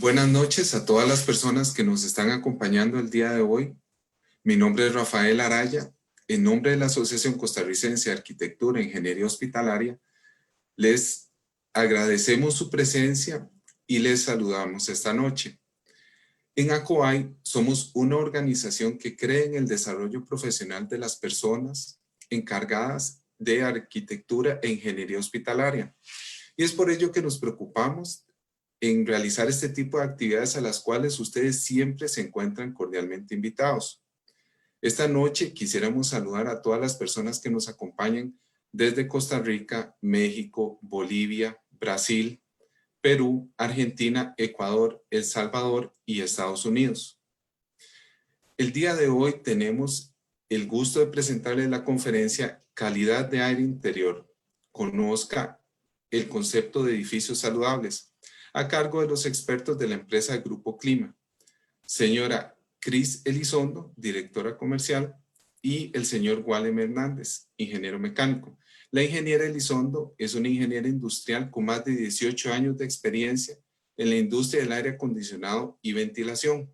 Buenas noches a todas las personas que nos están acompañando el día de hoy. Mi nombre es Rafael Araya. En nombre de la Asociación Costarricense de Arquitectura e Ingeniería Hospitalaria, les agradecemos su presencia y les saludamos esta noche. En ACOAI somos una organización que cree en el desarrollo profesional de las personas encargadas de arquitectura e ingeniería hospitalaria. Y es por ello que nos preocupamos en realizar este tipo de actividades a las cuales ustedes siempre se encuentran cordialmente invitados. Esta noche quisiéramos saludar a todas las personas que nos acompañan desde Costa Rica, México, Bolivia, Brasil, Perú, Argentina, Ecuador, El Salvador y Estados Unidos. El día de hoy tenemos el gusto de presentarles la conferencia Calidad de Aire Interior. Conozca el concepto de edificios saludables, a cargo de los expertos de la empresa Grupo Clima, señora Cris Elizondo, directora comercial, y el señor Walem Hernández, ingeniero mecánico. La ingeniera Elizondo es una ingeniera industrial con más de 18 años de experiencia en la industria del aire acondicionado y ventilación.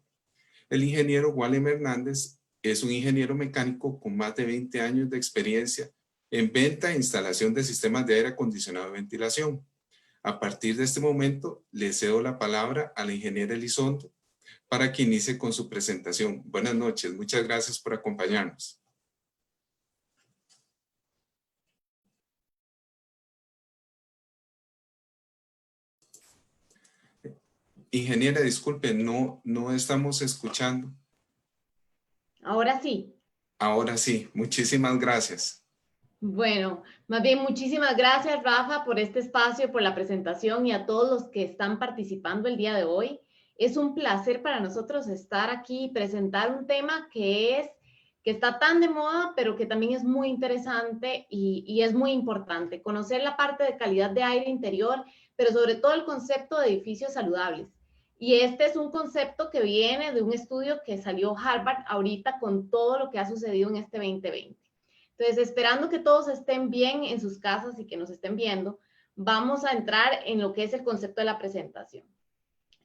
El ingeniero Walem Hernández es un ingeniero mecánico con más de 20 años de experiencia en venta e instalación de sistemas de aire acondicionado y ventilación. A partir de este momento, le cedo la palabra a la ingeniera Elizondo para que inicie con su presentación. Buenas noches, muchas gracias por acompañarnos. Ingeniera, disculpe, no estamos escuchando. Ahora sí. Ahora sí, muchísimas gracias. Bueno, más bien muchísimas gracias, Rafa, por este espacio, por la presentación y a todos los que están participando el día de hoy. Es un placer para nosotros estar aquí y presentar un tema que está tan de moda, pero que también es muy interesante y es muy importante. Conocer la parte de calidad de aire interior, pero sobre todo el concepto de edificios saludables. Y este es un concepto que viene de un estudio que salió Harvard ahorita con todo lo que ha sucedido en este 2020. Entonces, esperando que todos estén bien en sus casas y que nos estén viendo, vamos a entrar en lo que es el concepto de la presentación.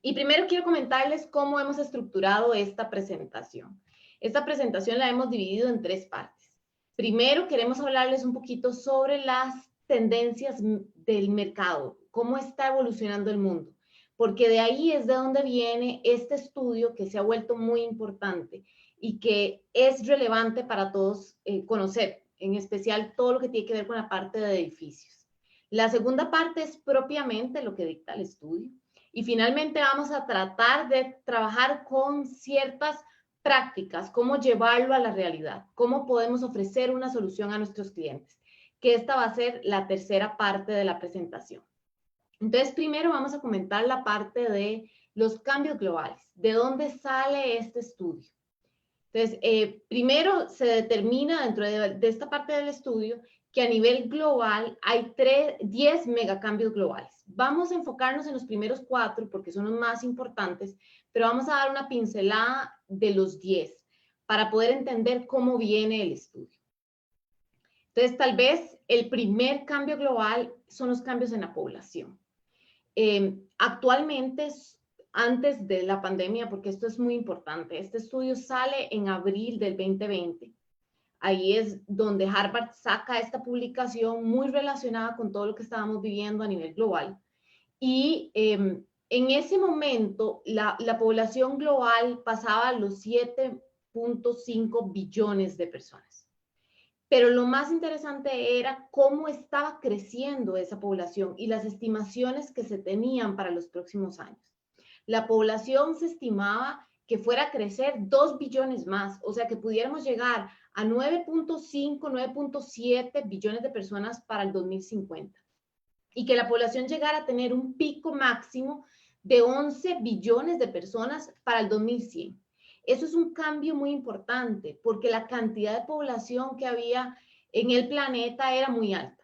Y primero quiero comentarles cómo hemos estructurado esta presentación. Esta presentación la hemos dividido en tres partes. Primero, queremos hablarles un poquito sobre las tendencias del mercado, cómo está evolucionando el mundo, porque de ahí es de donde viene este estudio que se ha vuelto muy importante y que es relevante para todos conocer, en especial todo lo que tiene que ver con la parte de edificios. La segunda parte es propiamente lo que dicta el estudio. Y finalmente vamos a tratar de trabajar con ciertas prácticas, cómo llevarlo a la realidad, cómo podemos ofrecer una solución a nuestros clientes, que esta va a ser la tercera parte de la presentación. Entonces, primero vamos a comentar la parte de los cambios globales, de dónde sale este estudio. Entonces, primero se determina dentro de esta parte del estudio que a nivel global hay 10 megacambios globales. Vamos a enfocarnos en los primeros 4 porque son los más importantes, pero vamos a dar una pincelada de los 10 para poder entender cómo viene el estudio. Entonces, tal vez el primer cambio global son los cambios en la población. Actualmente, antes de la pandemia, porque esto es muy importante, este estudio sale en abril del 2020. Ahí es donde Harvard saca esta publicación muy relacionada con todo lo que estábamos viviendo a nivel global. Y en ese momento, la población global pasaba a los 7.5 billones de personas. Pero lo más interesante era cómo estaba creciendo esa población y las estimaciones que se tenían para los próximos años. La población se estimaba que fuera a crecer 2 billones más, o sea que pudiéramos llegar a 9.5, 9.7 billones de personas para el 2050 y que la población llegara a tener un pico máximo de 11 billones de personas para el 2100. Eso es un cambio muy importante porque la cantidad de población que había en el planeta era muy alta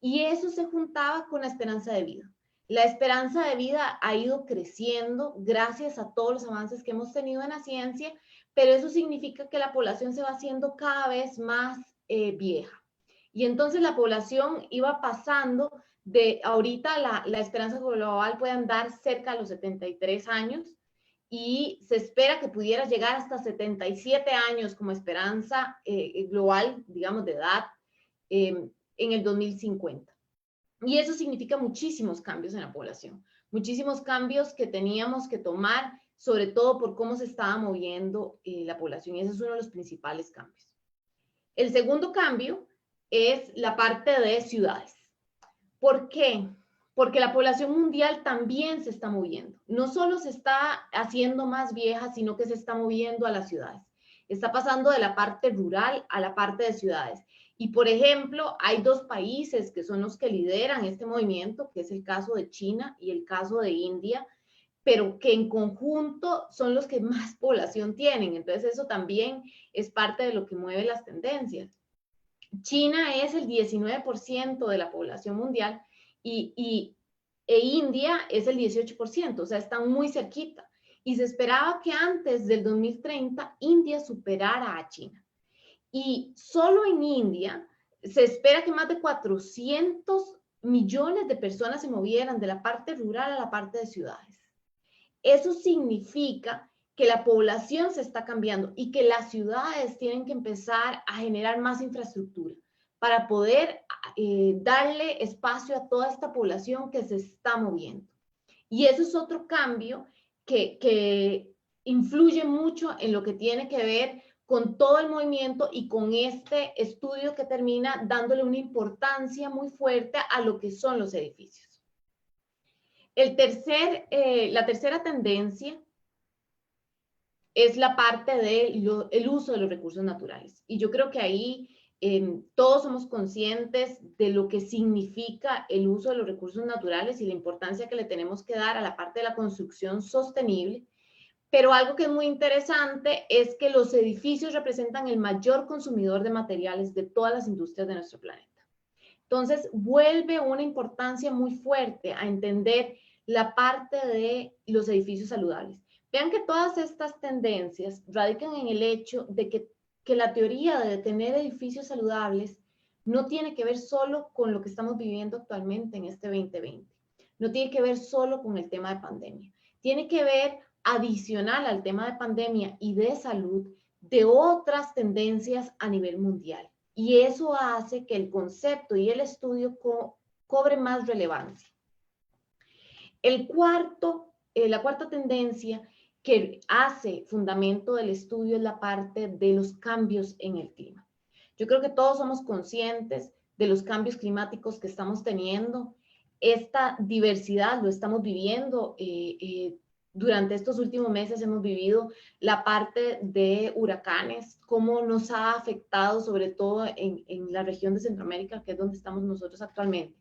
y eso se juntaba con la esperanza de vida. La esperanza de vida ha ido creciendo gracias a todos los avances que hemos tenido en la ciencia, pero eso significa que la población se va haciendo cada vez más vieja. Y entonces la población iba pasando de ahorita la esperanza global puede andar cerca de los 73 años y se espera que pudiera llegar hasta 77 años como esperanza global, digamos, de edad en el 2050. Y eso significa muchísimos cambios en la población, muchísimos cambios que teníamos que tomar, sobre todo por cómo se estaba moviendo la población. Y ese es uno de los principales cambios. El segundo cambio es la parte de ciudades. ¿Por qué? Porque la población mundial también se está moviendo. No solo se está haciendo más vieja, sino que se está moviendo a las ciudades. Está pasando de la parte rural a la parte de ciudades. Y, por ejemplo, hay dos países que son los que lideran este movimiento, que es el caso de China y el caso de India, pero que en conjunto son los que más población tienen. Entonces, eso también es parte de lo que mueve las tendencias. China es el 19% de la población mundial e India es el 18%, o sea, están muy cerquita. Y se esperaba que antes del 2030 India superara a China. Y solo en India se espera que más de 400 millones de personas se movieran de la parte rural a la parte de ciudades. Eso significa que la población se está cambiando y que las ciudades tienen que empezar a generar más infraestructura para poder darle espacio a toda esta población que se está moviendo. Y eso es otro cambio que influye mucho en lo que tiene que ver con todo el movimiento y con este estudio que termina dándole una importancia muy fuerte a lo que son los edificios. La tercera tendencia es la parte del uso de los recursos naturales. Y yo creo que ahí todos somos conscientes de lo que significa el uso de los recursos naturales y la importancia que le tenemos que dar a la parte de la construcción sostenible. Pero algo que es muy interesante es que los edificios representan el mayor consumidor de materiales de todas las industrias de nuestro planeta. Entonces, vuelve una importancia muy fuerte a entender la parte de los edificios saludables. Vean que todas estas tendencias radican en el hecho de que la teoría de tener edificios saludables no tiene que ver solo con lo que estamos viviendo actualmente en este 2020. No tiene que ver solo con el tema de pandemia. Tiene que ver adicional al tema de pandemia y de salud de otras tendencias a nivel mundial. Y eso hace que el concepto y el estudio cobre más relevancia. La cuarta tendencia que hace fundamento del estudio es la parte de los cambios en el clima. Yo creo que todos somos conscientes de los cambios climáticos que estamos teniendo. Esta diversidad lo estamos viviendo. Durante estos últimos meses hemos vivido la parte de huracanes, cómo nos ha afectado, sobre todo en la región de Centroamérica, que es donde estamos nosotros actualmente.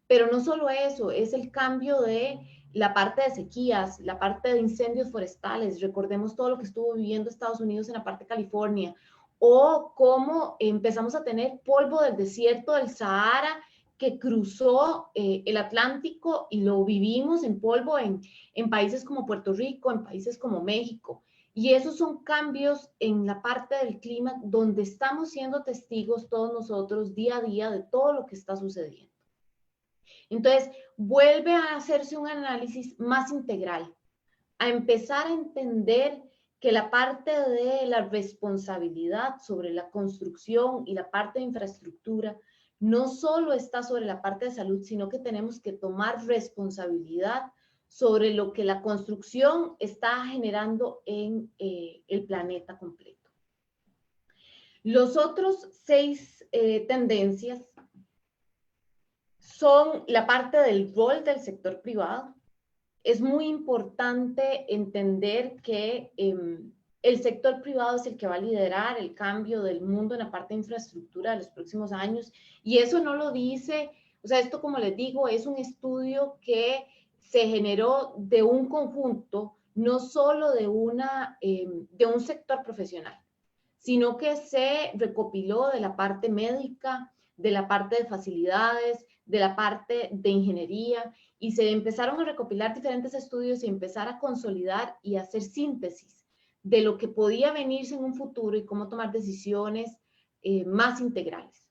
Pero no solo eso, es el cambio de la parte de sequías, la parte de incendios forestales. Recordemos todo lo que estuvo viviendo Estados Unidos en la parte de California, o cómo empezamos a tener polvo del desierto del Sahara que cruzó el Atlántico y lo vivimos en polvo en países como Puerto Rico, en países como México. Y esos son cambios en la parte del clima donde estamos siendo testigos todos nosotros día a día de todo lo que está sucediendo. Entonces, vuelve a hacerse un análisis más integral, a empezar a entender que la parte de la responsabilidad sobre la construcción y la parte de infraestructura no solo está sobre la parte de salud, sino que tenemos que tomar responsabilidad sobre lo que la construcción está generando en el planeta completo. Los otros 6 tendencias son la parte del rol del sector privado. Es muy importante entender que el sector privado es el que va a liderar el cambio del mundo en la parte de infraestructura de los próximos años. Y eso no lo dice, o sea, esto como les digo, es un estudio que se generó de un conjunto, no solo de un sector profesional, sino que se recopiló de la parte médica, de la parte de facilidades, de la parte de ingeniería, y se empezaron a recopilar diferentes estudios y empezar a consolidar y hacer síntesis de lo que podía venirse en un futuro y cómo tomar decisiones más integrales.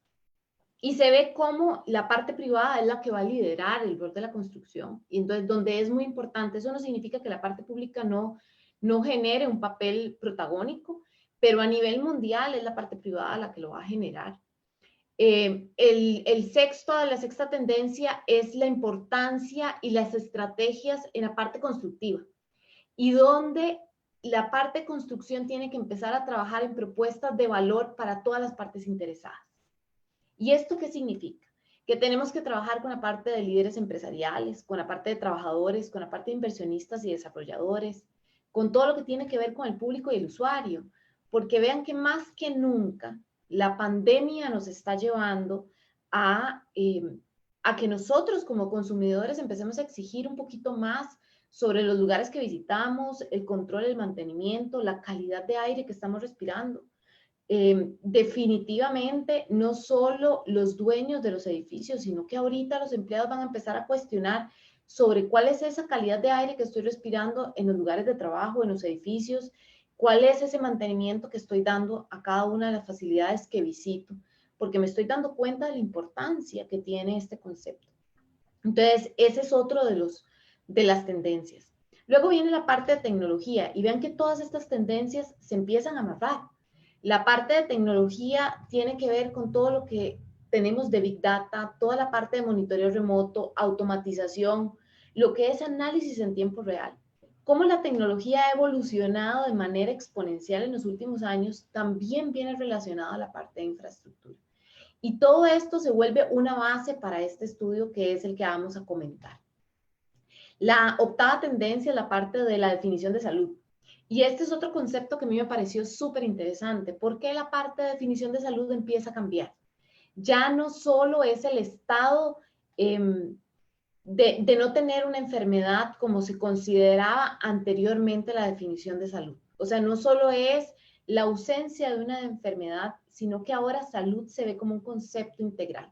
Y se ve cómo la parte privada es la que va a liderar el rol de la construcción. Y entonces, donde es muy importante, eso no significa que la parte pública no genere un papel protagónico, pero a nivel mundial es la parte privada la que lo va a generar. La sexta tendencia es la importancia y las estrategias en la parte constructiva, y donde la parte de construcción tiene que empezar a trabajar en propuestas de valor para todas las partes interesadas. ¿Y esto qué significa? Que tenemos que trabajar con la parte de líderes empresariales, con la parte de trabajadores, con la parte de inversionistas y desarrolladores, con todo lo que tiene que ver con el público y el usuario, porque vean que más que nunca la pandemia nos está llevando a que nosotros como consumidores empecemos a exigir un poquito más sobre los lugares que visitamos, el control, el mantenimiento, la calidad de aire que estamos respirando. Definitivamente no solo los dueños de los edificios, sino que ahorita los empleados van a empezar a cuestionar sobre cuál es esa calidad de aire que estoy respirando en los lugares de trabajo, en los edificios, cuál es ese mantenimiento que estoy dando a cada una de las facilidades que visito, porque me estoy dando cuenta de la importancia que tiene este concepto. Entonces, ese es otro de las tendencias. Luego viene la parte de tecnología y vean que todas estas tendencias se empiezan a amarrar. La parte de tecnología tiene que ver con todo lo que tenemos de Big Data, toda la parte de monitoreo remoto, automatización, lo que es análisis en tiempo real. Cómo la tecnología ha evolucionado de manera exponencial en los últimos años, también viene relacionado a la parte de infraestructura. Y todo esto se vuelve una base para este estudio que es el que vamos a comentar. La octava tendencia es la parte de la definición de salud. Y este es otro concepto que a mí me pareció súper interesante. ¿Por qué la parte de definición de salud empieza a cambiar? Ya no solo es el estado de no tener una enfermedad como se consideraba anteriormente la definición de salud. O sea, no solo es la ausencia de una enfermedad, sino que ahora salud se ve como un concepto integral,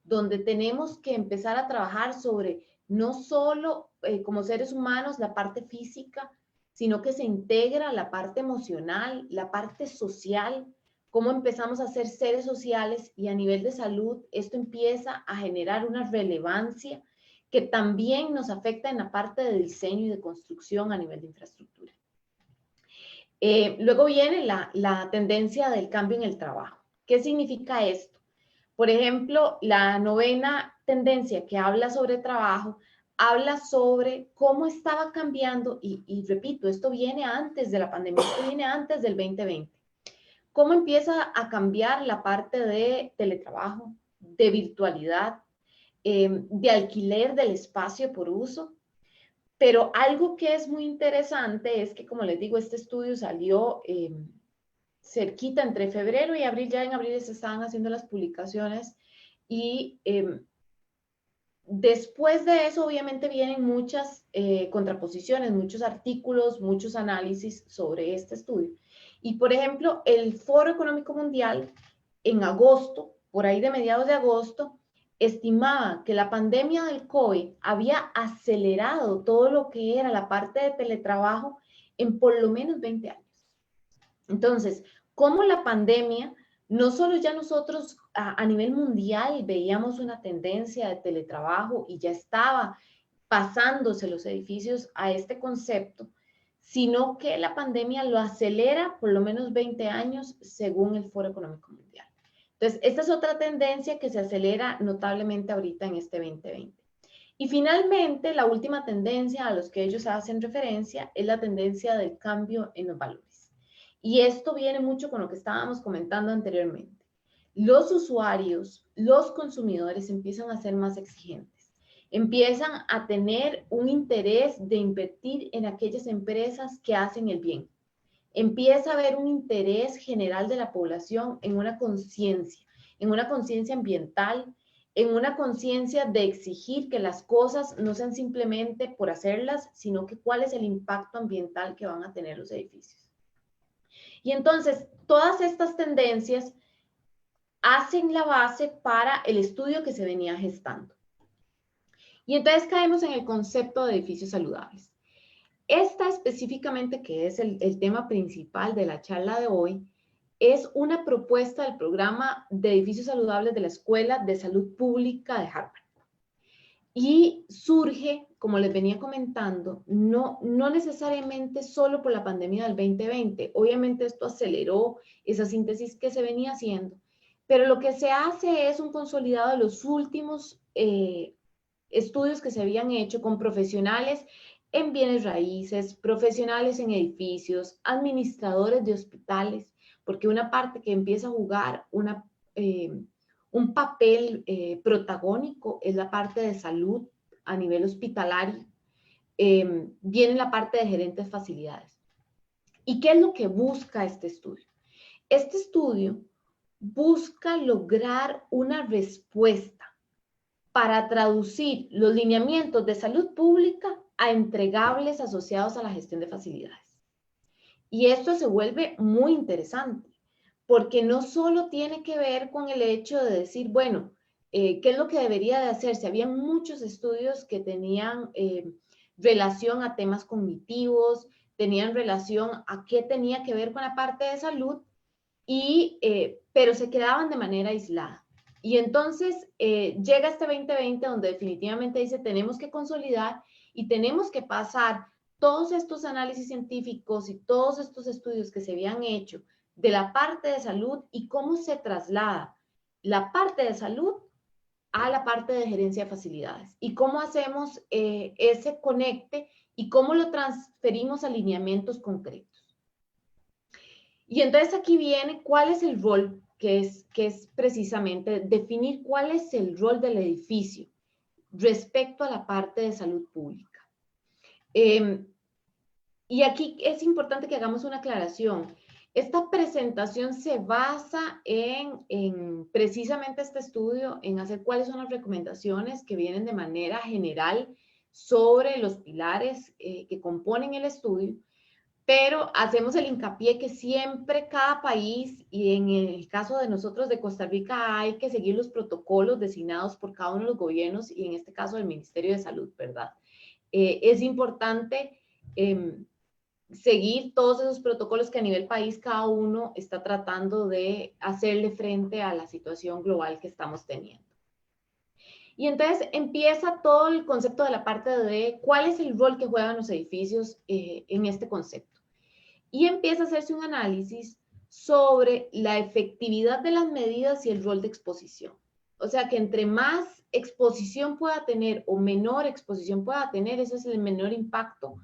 donde tenemos que empezar a trabajar sobre no solo como seres humanos la parte física, sino que se integra la parte emocional, la parte social, cómo empezamos a ser seres sociales, y a nivel de salud esto empieza a generar una relevancia que también nos afecta en la parte de diseño y de construcción a nivel de infraestructura. Luego viene la tendencia del cambio en el trabajo. ¿Qué significa esto? Por ejemplo, la novena tendencia que habla sobre trabajo, habla sobre cómo estaba cambiando, y repito, esto viene antes de la pandemia, esto viene antes del 2020. Cómo empieza a cambiar la parte de teletrabajo, de virtualidad, de alquiler del espacio por uso. Pero algo que es muy interesante es que, como les digo, este estudio salió cerquita entre febrero y abril. Ya en abril se estaban haciendo las publicaciones, y después de eso obviamente vienen muchas contraposiciones, muchos artículos, muchos análisis sobre este estudio. Y por ejemplo, el Foro Económico Mundial en agosto, por ahí de mediados de agosto, estimaba que la pandemia del COVID había acelerado todo lo que era la parte de teletrabajo en por lo menos 20 años. Entonces, ¿cómo la pandemia, no solo ya nosotros a nivel mundial veíamos una tendencia de teletrabajo y ya estaba pasándose los edificios a este concepto, sino que la pandemia lo acelera por lo menos 20 años según el Foro Económico Mundial? Entonces, esta es otra tendencia que se acelera notablemente ahorita en este 2020. Y finalmente, la última tendencia a los que ellos hacen referencia es la tendencia del cambio en los valores. Y esto viene mucho con lo que estábamos comentando anteriormente. Los usuarios, los consumidores empiezan a ser más exigentes, empiezan a tener un interés de invertir en aquellas empresas que hacen el bien. Empieza a haber un interés general de la población en una conciencia ambiental, en una conciencia de exigir que las cosas no sean simplemente por hacerlas, sino que cuál es el impacto ambiental que van a tener los edificios. Y entonces, todas estas tendencias hacen la base para el estudio que se venía gestando. Y entonces caemos en el concepto de edificios saludables. Esta específicamente, que es el tema principal de la charla de hoy, es una propuesta del programa de edificios saludables de la Escuela de Salud Pública de Harvard. Y surge, como les venía comentando, no necesariamente solo por la pandemia del 2020. Obviamente esto aceleró esa síntesis que se venía haciendo, pero lo que se hace es un consolidado de los últimos estudios que se habían hecho con profesionales en bienes raíces, profesionales en edificios, administradores de hospitales, porque una parte que empieza a jugar un papel protagónico es la parte de salud a nivel hospitalario. Viene la parte de gerentes de facilidades. ¿Y qué es lo que busca este estudio? Este estudio busca lograr una respuesta para traducir los lineamientos de salud pública a entregables asociados a la gestión de facilidades. Y esto se vuelve muy interesante, porque no solo tiene que ver con el hecho de decir, bueno, ¿qué es lo que debería de hacerse? Había muchos estudios que tenían relación a temas cognitivos, tenían relación a qué tenía que ver con la parte de salud, pero se quedaban de manera aislada. Y entonces llega este 2020 donde definitivamente dice, tenemos que consolidar y tenemos que pasar todos estos análisis científicos y todos estos estudios que se habían hecho de la parte de salud y cómo se traslada la parte de salud a la parte de gerencia de facilidades y cómo hacemos ese conecte y cómo lo transferimos a lineamientos concretos. Y entonces aquí viene cuál es el rol, que es precisamente definir cuál es el rol del edificio respecto a la parte de salud pública. Y aquí es importante que hagamos una aclaración. Esta presentación se basa en precisamente este estudio, en hacer cuáles son las recomendaciones que vienen de manera general sobre los pilares que componen el estudio, pero hacemos el hincapié que siempre cada país, y en el caso de nosotros de Costa Rica, hay que seguir los protocolos designados por cada uno de los gobiernos y en este caso el Ministerio de Salud, ¿verdad? Es importante seguir todos esos protocolos que a nivel país cada uno está tratando de hacerle frente a la situación global que estamos teniendo. Y entonces empieza todo el concepto de la parte de cuál es el rol que juegan los edificios en este concepto. Y empieza a hacerse un análisis sobre la efectividad de las medidas y el rol de exposición. O sea que entre más exposición pueda tener o menor exposición pueda tener, ese es el menor impacto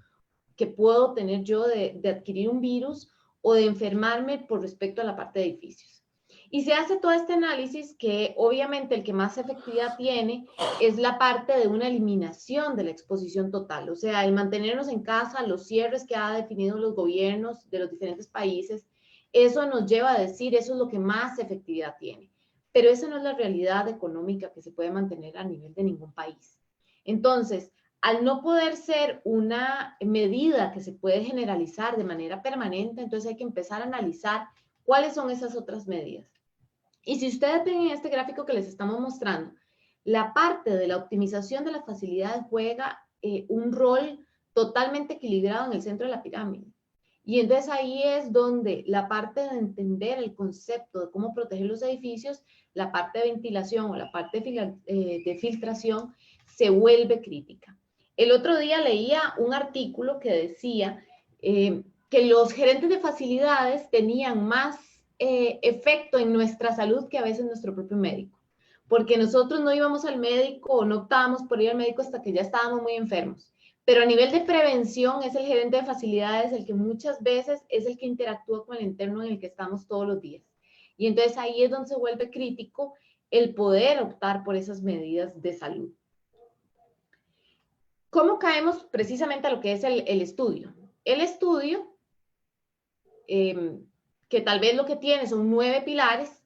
que puedo tener yo de adquirir un virus o de enfermarme por respecto a la parte de edificios. Y se hace todo este análisis que obviamente el que más efectividad tiene es la parte de una eliminación de la exposición total, o sea, el mantenernos en casa, los cierres que ha definido los gobiernos de los diferentes países, eso nos lleva a decir, eso es lo que más efectividad tiene. Pero esa no es la realidad económica que se puede mantener a nivel de ningún país. Entonces, al no poder ser una medida que se puede generalizar de manera permanente, entonces hay que empezar a analizar cuáles son esas otras medidas. Y si ustedes ven en este gráfico que les estamos mostrando, la parte de la optimización de las facilidades juega un rol totalmente equilibrado en el centro de la pirámide. Y entonces ahí es donde la parte de entender el concepto de cómo proteger los edificios, la parte de ventilación o la parte de filtración se vuelve crítica. El otro día leía un artículo que decía que los gerentes de facilidades tenían más efecto en nuestra salud que a veces nuestro propio médico, porque nosotros no íbamos al médico o no optábamos por ir al médico hasta que ya estábamos muy enfermos, pero a nivel de prevención es el gerente de facilidades el que muchas veces es el que interactúa con el entorno en el que estamos todos los días, y entonces ahí es donde se vuelve crítico el poder optar por esas medidas de salud. ¿Cómo caemos precisamente a lo que es el estudio? El estudio que tal vez lo que tiene son 9 pilares,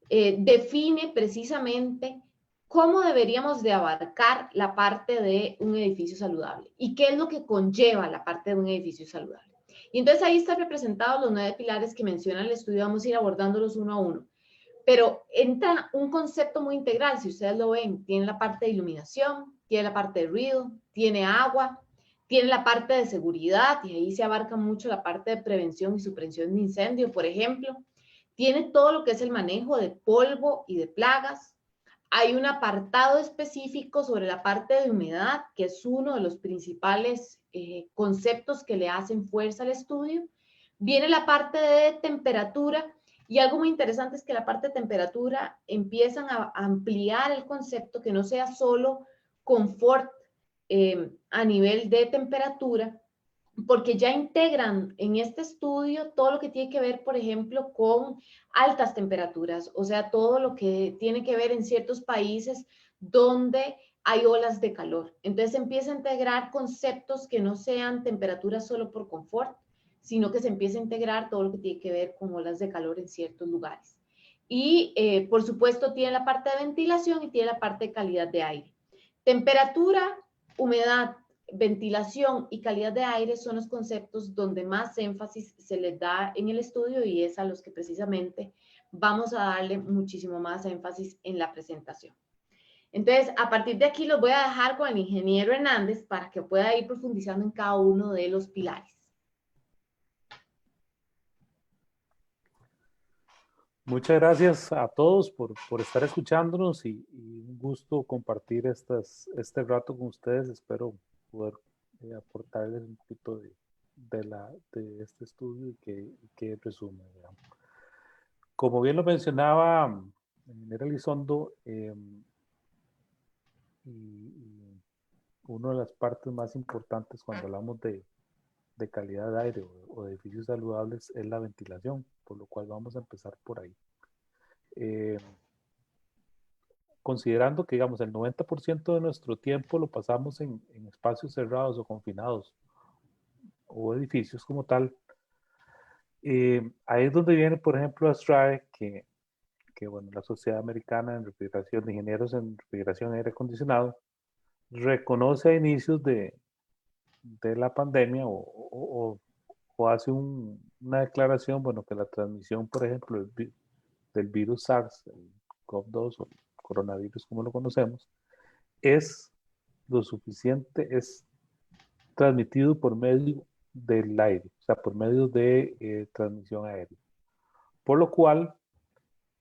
define precisamente cómo deberíamos de abarcar la parte de un edificio saludable y qué es lo que conlleva la parte de un edificio saludable. Y entonces ahí están representados los 9 pilares que menciona el estudio, vamos a ir abordándolos uno a uno. Pero entra un concepto muy integral, si ustedes lo ven, tiene la parte de iluminación, tiene la parte de ruido, tiene agua, tiene la parte de seguridad y ahí se abarca mucho la parte de prevención y supresión de incendio, por ejemplo. tiene todo lo que es el manejo de polvo y de plagas. Hay un apartado específico sobre la parte de humedad, que es uno de los principales conceptos que le hacen fuerza al estudio. Viene la parte de temperatura, y algo muy interesante es que la parte de temperatura empiezan a ampliar el concepto, que no sea solo confort a nivel de temperatura, porque ya integran en este estudio todo lo que tiene que ver, por ejemplo, con altas temperaturas, o sea, todo lo que tiene que ver en ciertos países donde hay olas de calor. Entonces empieza a integrar conceptos que no sean temperaturas solo por confort, sino que se empieza a integrar todo lo que tiene que ver con olas de calor en ciertos lugares. Y por supuesto tiene la parte de ventilación y tiene la parte de calidad de aire. Temperatura, humedad, ventilación y calidad de aire son los conceptos donde más énfasis se les da en el estudio, y es a los que precisamente vamos a darle muchísimo más énfasis en la presentación. Entonces, a partir de aquí los voy a dejar con el ingeniero Hernández para que pueda ir profundizando en cada uno de los pilares. Muchas gracias a todos por estar escuchándonos y un gusto compartir este rato con ustedes. Espero poder aportarles un poquito de este estudio y que resume, digamos. Como bien lo mencionaba Nera Elizondo, y una de las partes más importantes cuando hablamos de calidad de aire o de edificios saludables es la ventilación, por lo cual vamos a empezar por ahí. Considerando que, digamos, el 90% de nuestro tiempo lo pasamos en espacios cerrados o confinados o edificios como tal, ahí es donde viene, por ejemplo, ASTRAE, que bueno, la Sociedad Americana de Refrigeración, de Ingenieros en Refrigeración y Aire Acondicionado, reconoce a inicios de la pandemia o hace una declaración, bueno, que la transmisión, por ejemplo, del virus SARS, el CoV-2 o coronavirus como lo conocemos, es lo suficiente, es transmitido por medio del aire, o sea, por medio de transmisión aérea. Por lo cual,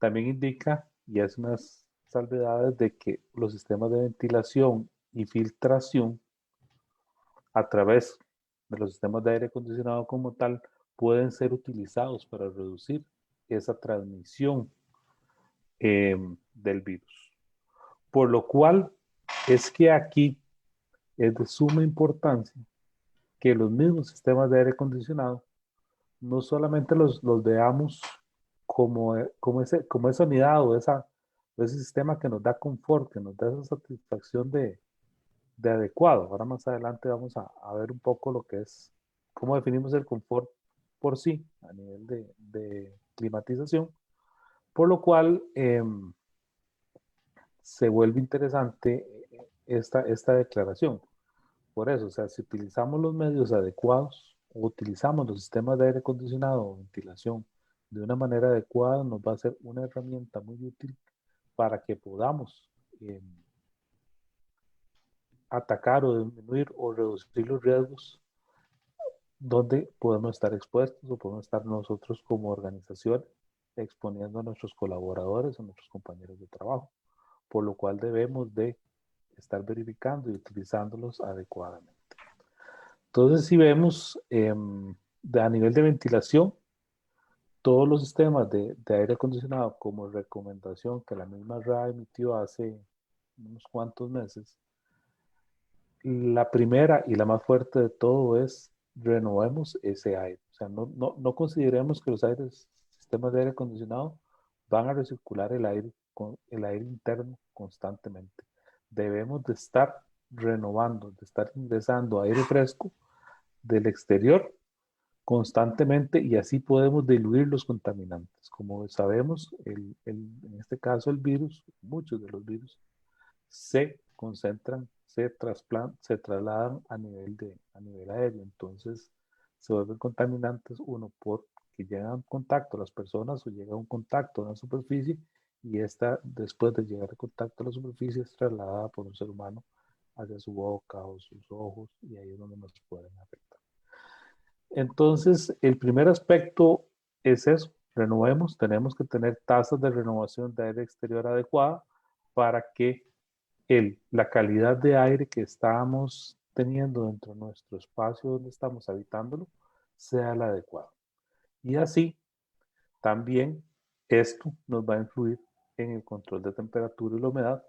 también indica y hace unas salvedades de que los sistemas de ventilación y filtración a través de los sistemas de aire acondicionado como tal pueden ser utilizados para reducir esa transmisión del virus. Por lo cual es que aquí es de suma importancia que los mismos sistemas de aire acondicionado no solamente los veamos como esa unidad o ese sistema que nos da confort, que nos da esa satisfacción de adecuado. Ahora más adelante vamos a ver un poco lo que es, cómo definimos el confort por sí a nivel de climatización, por lo cual se vuelve interesante esta declaración. Por eso, o sea, si utilizamos los medios adecuados o utilizamos los sistemas de aire acondicionado o ventilación de una manera adecuada, nos va a ser una herramienta muy útil para que podamos atacar o disminuir o reducir los riesgos donde podemos estar expuestos o podemos estar nosotros como organización exponiendo a nuestros colaboradores, a nuestros compañeros de trabajo, por lo cual debemos de estar verificando y utilizándolos adecuadamente. Entonces, si vemos a nivel de ventilación, todos los sistemas de aire acondicionado como recomendación que la misma RAE emitió hace unos cuantos meses, la primera y la más fuerte de todo es renovemos ese aire. O sea, no consideremos que los sistemas de aire acondicionado van a recircular el aire interno constantemente. Debemos de estar renovando, de estar ingresando aire fresco del exterior constantemente, y así podemos diluir los contaminantes. Como sabemos, en este caso el virus, muchos de los virus, se concentran, se trasladan a nivel aéreo. Entonces se vuelven contaminantes, uno, porque llegan en contacto a las personas o llega a un contacto a una superficie, y esta, después de llegar a contacto a la superficie, es trasladada por un ser humano hacia su boca o sus ojos, y ahí es donde nos pueden afectar. Entonces, el primer aspecto es eso, renovemos, tenemos que tener tasas de renovación de aire exterior adecuada para que la calidad de aire que estamos teniendo dentro de nuestro espacio donde estamos habitándolo sea la adecuada. Y así también esto nos va a influir en el control de temperatura y la humedad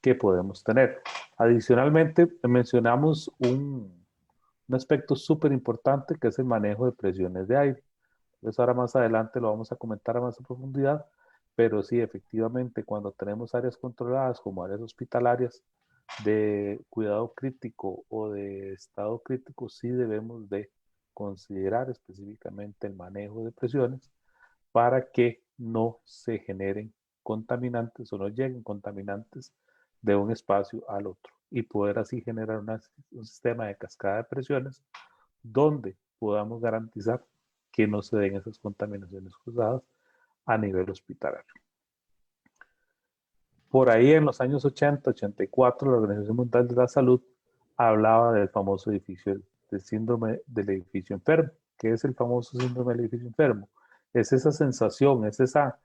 que podemos tener. Adicionalmente, mencionamos un aspecto súper importante que es el manejo de presiones de aire. Entonces ahora más adelante lo vamos a comentar a más profundidad, pero sí, efectivamente, cuando tenemos áreas controladas como áreas hospitalarias de cuidado crítico o de estado crítico, sí debemos de considerar específicamente el manejo de presiones para que no se generen contaminantes o no lleguen contaminantes de un espacio al otro y poder así generar un sistema de cascada de presiones donde podamos garantizar que no se den esas contaminaciones cruzadas a nivel hospitalario. Por ahí en los años 80, 84, la Organización Mundial de la Salud hablaba del famoso edificio, del síndrome del edificio enfermo. ¿Qué es el famoso síndrome del edificio enfermo? Es esa sensación, es esa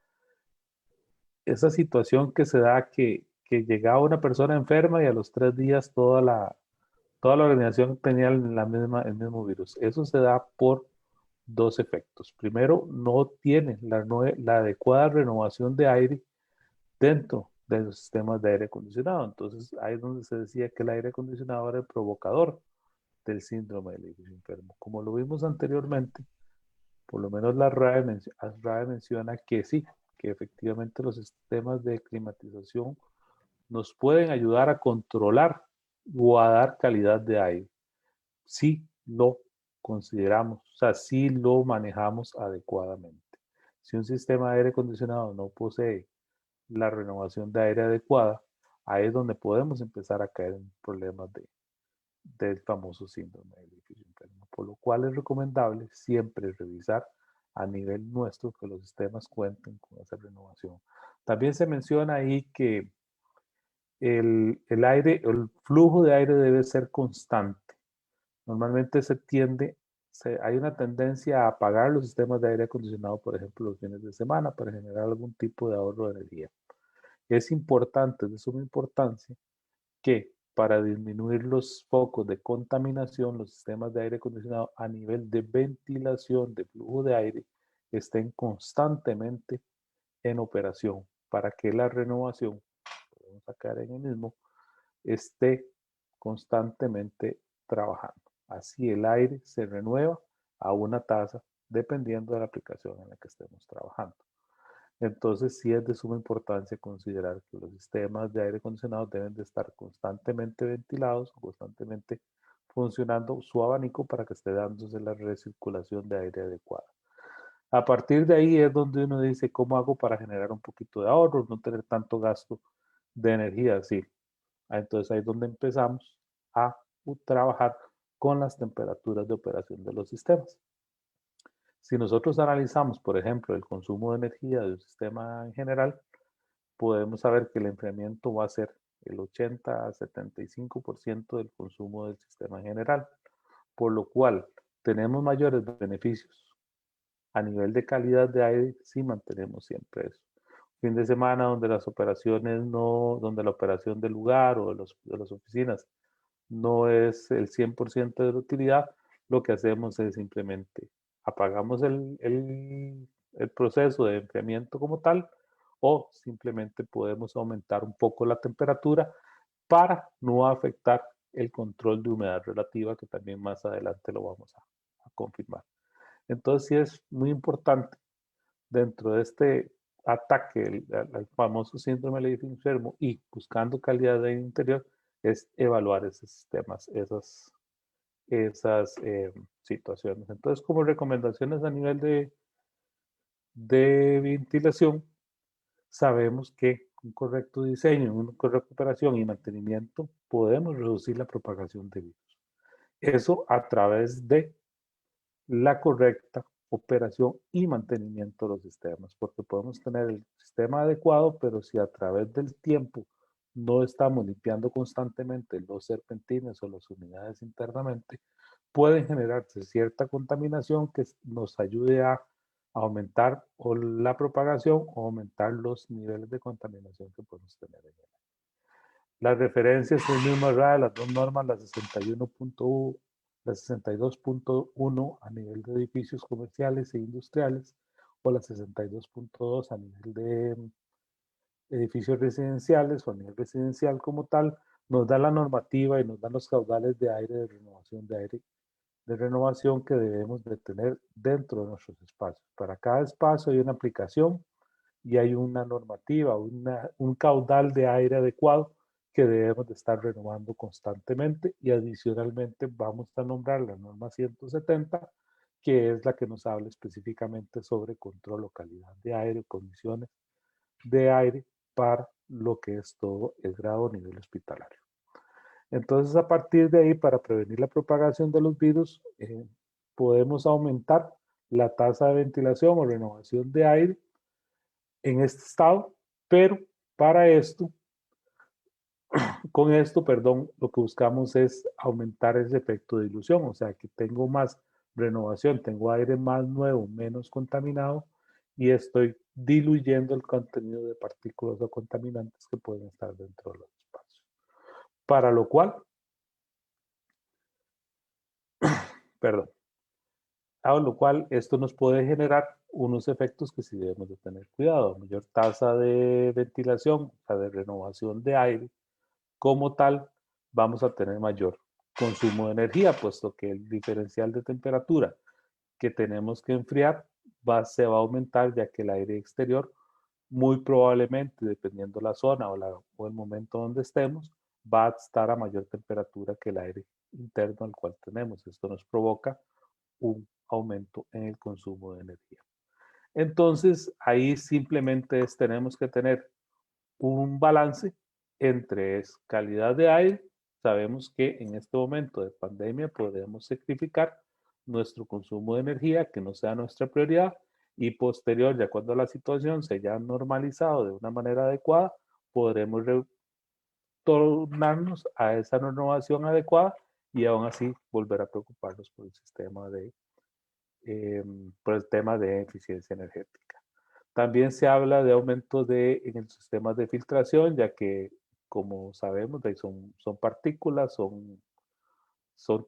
situación que se da que llegaba una persona enferma y a los 3 días toda la organización tenía el mismo virus. Eso se da por dos efectos. Primero, no tiene la adecuada renovación de aire dentro de los sistemas de aire acondicionado. Entonces, ahí es donde se decía que el aire acondicionado era el provocador del síndrome del edificio enfermo. Como lo vimos anteriormente, por lo menos la RAE menciona que sí, que efectivamente los sistemas de climatización nos pueden ayudar a controlar o a dar calidad de aire. Sí lo consideramos, o sea, sí lo manejamos adecuadamente. Si un sistema de aire acondicionado no posee la renovación de aire adecuada, ahí es donde podemos empezar a caer en problemas del famoso síndrome del edificio enfermo. Por lo cual es recomendable siempre revisar a nivel nuestro que los sistemas cuenten con esa renovación. También se menciona ahí que el flujo de aire debe ser constante. Normalmente hay una tendencia a apagar los sistemas de aire acondicionado, por ejemplo, los fines de semana para generar algún tipo de ahorro de energía. Es importante, es de suma importancia, que para disminuir los focos de contaminación, los sistemas de aire acondicionado a nivel de ventilación, de flujo de aire, estén constantemente en operación para que la renovación, podemos sacar en el mismo, esté constantemente trabajando. Así el aire se renueva a una tasa dependiendo de la aplicación en la que estemos trabajando. Entonces sí es de suma importancia considerar que los sistemas de aire acondicionado deben de estar constantemente ventilados, constantemente funcionando su abanico para que esté dándose la recirculación de aire adecuada. A partir de ahí es donde uno dice, ¿cómo hago para generar un poquito de ahorro, no tener tanto gasto de energía? Sí, entonces ahí es donde empezamos a trabajar con las temperaturas de operación de los sistemas. Si nosotros analizamos, por ejemplo, el consumo de energía de un sistema en general, podemos saber que el enfriamiento va a ser el 80 a 75% del consumo del sistema en general, por lo cual tenemos mayores beneficios a nivel de calidad de aire si mantenemos siempre eso. Fin de semana donde las operaciones donde la operación del lugar o de las oficinas no es el 100% de la utilidad, lo que hacemos es simplemente apagamos el proceso de enfriamiento como tal o simplemente podemos aumentar un poco la temperatura para no afectar el control de humedad relativa, que también más adelante lo vamos a confirmar. Entonces sí es muy importante dentro de este ataque al famoso síndrome del edificio enfermo y buscando calidad de interior, es evaluar esos sistemas, esas situaciones. Entonces, como recomendaciones a nivel de ventilación, sabemos que un correcto diseño, una correcta operación y mantenimiento podemos reducir la propagación de virus. Eso a través de la correcta operación y mantenimiento de los sistemas, porque podemos tener el sistema adecuado, pero si a través del tiempo no estamos limpiando constantemente los serpentines o las unidades internamente, pueden generarse cierta contaminación que nos ayude a aumentar o la propagación o aumentar los niveles de contaminación que podemos tener en el aire. Las referencias son mismas de las dos normas, la 61.1, la 62.1 a nivel de edificios comerciales e industriales o la 62.2 a nivel de edificios residenciales o a nivel residencial como tal, nos da la normativa y nos dan los caudales de aire, de renovación de aire, de renovación que debemos de tener dentro de nuestros espacios. Para cada espacio hay una aplicación y hay una normativa, un caudal de aire adecuado que debemos de estar renovando constantemente, y adicionalmente vamos a nombrar la norma 170, que es la que nos habla específicamente sobre control o calidad de aire, condiciones de aire para lo que es todo el grado a nivel hospitalario. Entonces, a partir de ahí, para prevenir la propagación de los virus, podemos aumentar la tasa de ventilación o renovación de aire en este estado, pero para esto, con esto, perdón, lo que buscamos es aumentar ese efecto de dilución, o sea, que tengo más renovación, tengo aire más nuevo, menos contaminado, y estoy diluyendo el contenido de partículas o contaminantes que pueden estar dentro de los espacios. Para lo cual, perdón, a lo cual esto nos puede generar unos efectos que sí debemos de tener cuidado: mayor tasa de ventilación, o sea, de renovación de aire. Como tal, vamos a tener mayor consumo de energía, puesto que el diferencial de temperatura que tenemos que enfriar se va a aumentar, ya que el aire exterior muy probablemente, dependiendo la zona o el momento donde estemos, va a estar a mayor temperatura que el aire interno al cual tenemos. Esto nos provoca un aumento en el consumo de energía. Entonces, ahí simplemente tenemos que tener un balance entre calidad de aire. Sabemos que en este momento de pandemia podemos sacrificar nuestro consumo de energía, que no sea nuestra prioridad, y posterior, ya cuando la situación se haya normalizado de una manera adecuada, podremos retornarnos a esa renovación adecuada y aún así volver a preocuparnos por el sistema por el tema de eficiencia energética. También se habla de aumento en el sistema de filtración, ya que, como sabemos, son partículas, son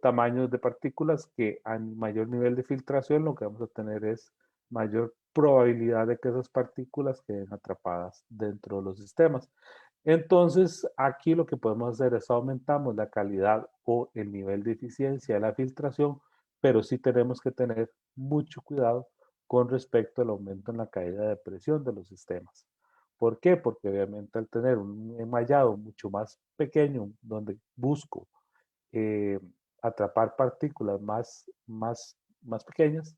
tamaños de partículas que a mayor nivel de filtración lo que vamos a tener es mayor probabilidad de que esas partículas queden atrapadas dentro de los sistemas. Entonces, aquí lo que podemos hacer es aumentamos la calidad o el nivel de eficiencia de la filtración, pero sí tenemos que tener mucho cuidado con respecto al aumento en la caída de presión de los sistemas. ¿Por qué? Porque obviamente al tener un enmallado mucho más pequeño, donde busco eh, atrapar partículas más pequeñas,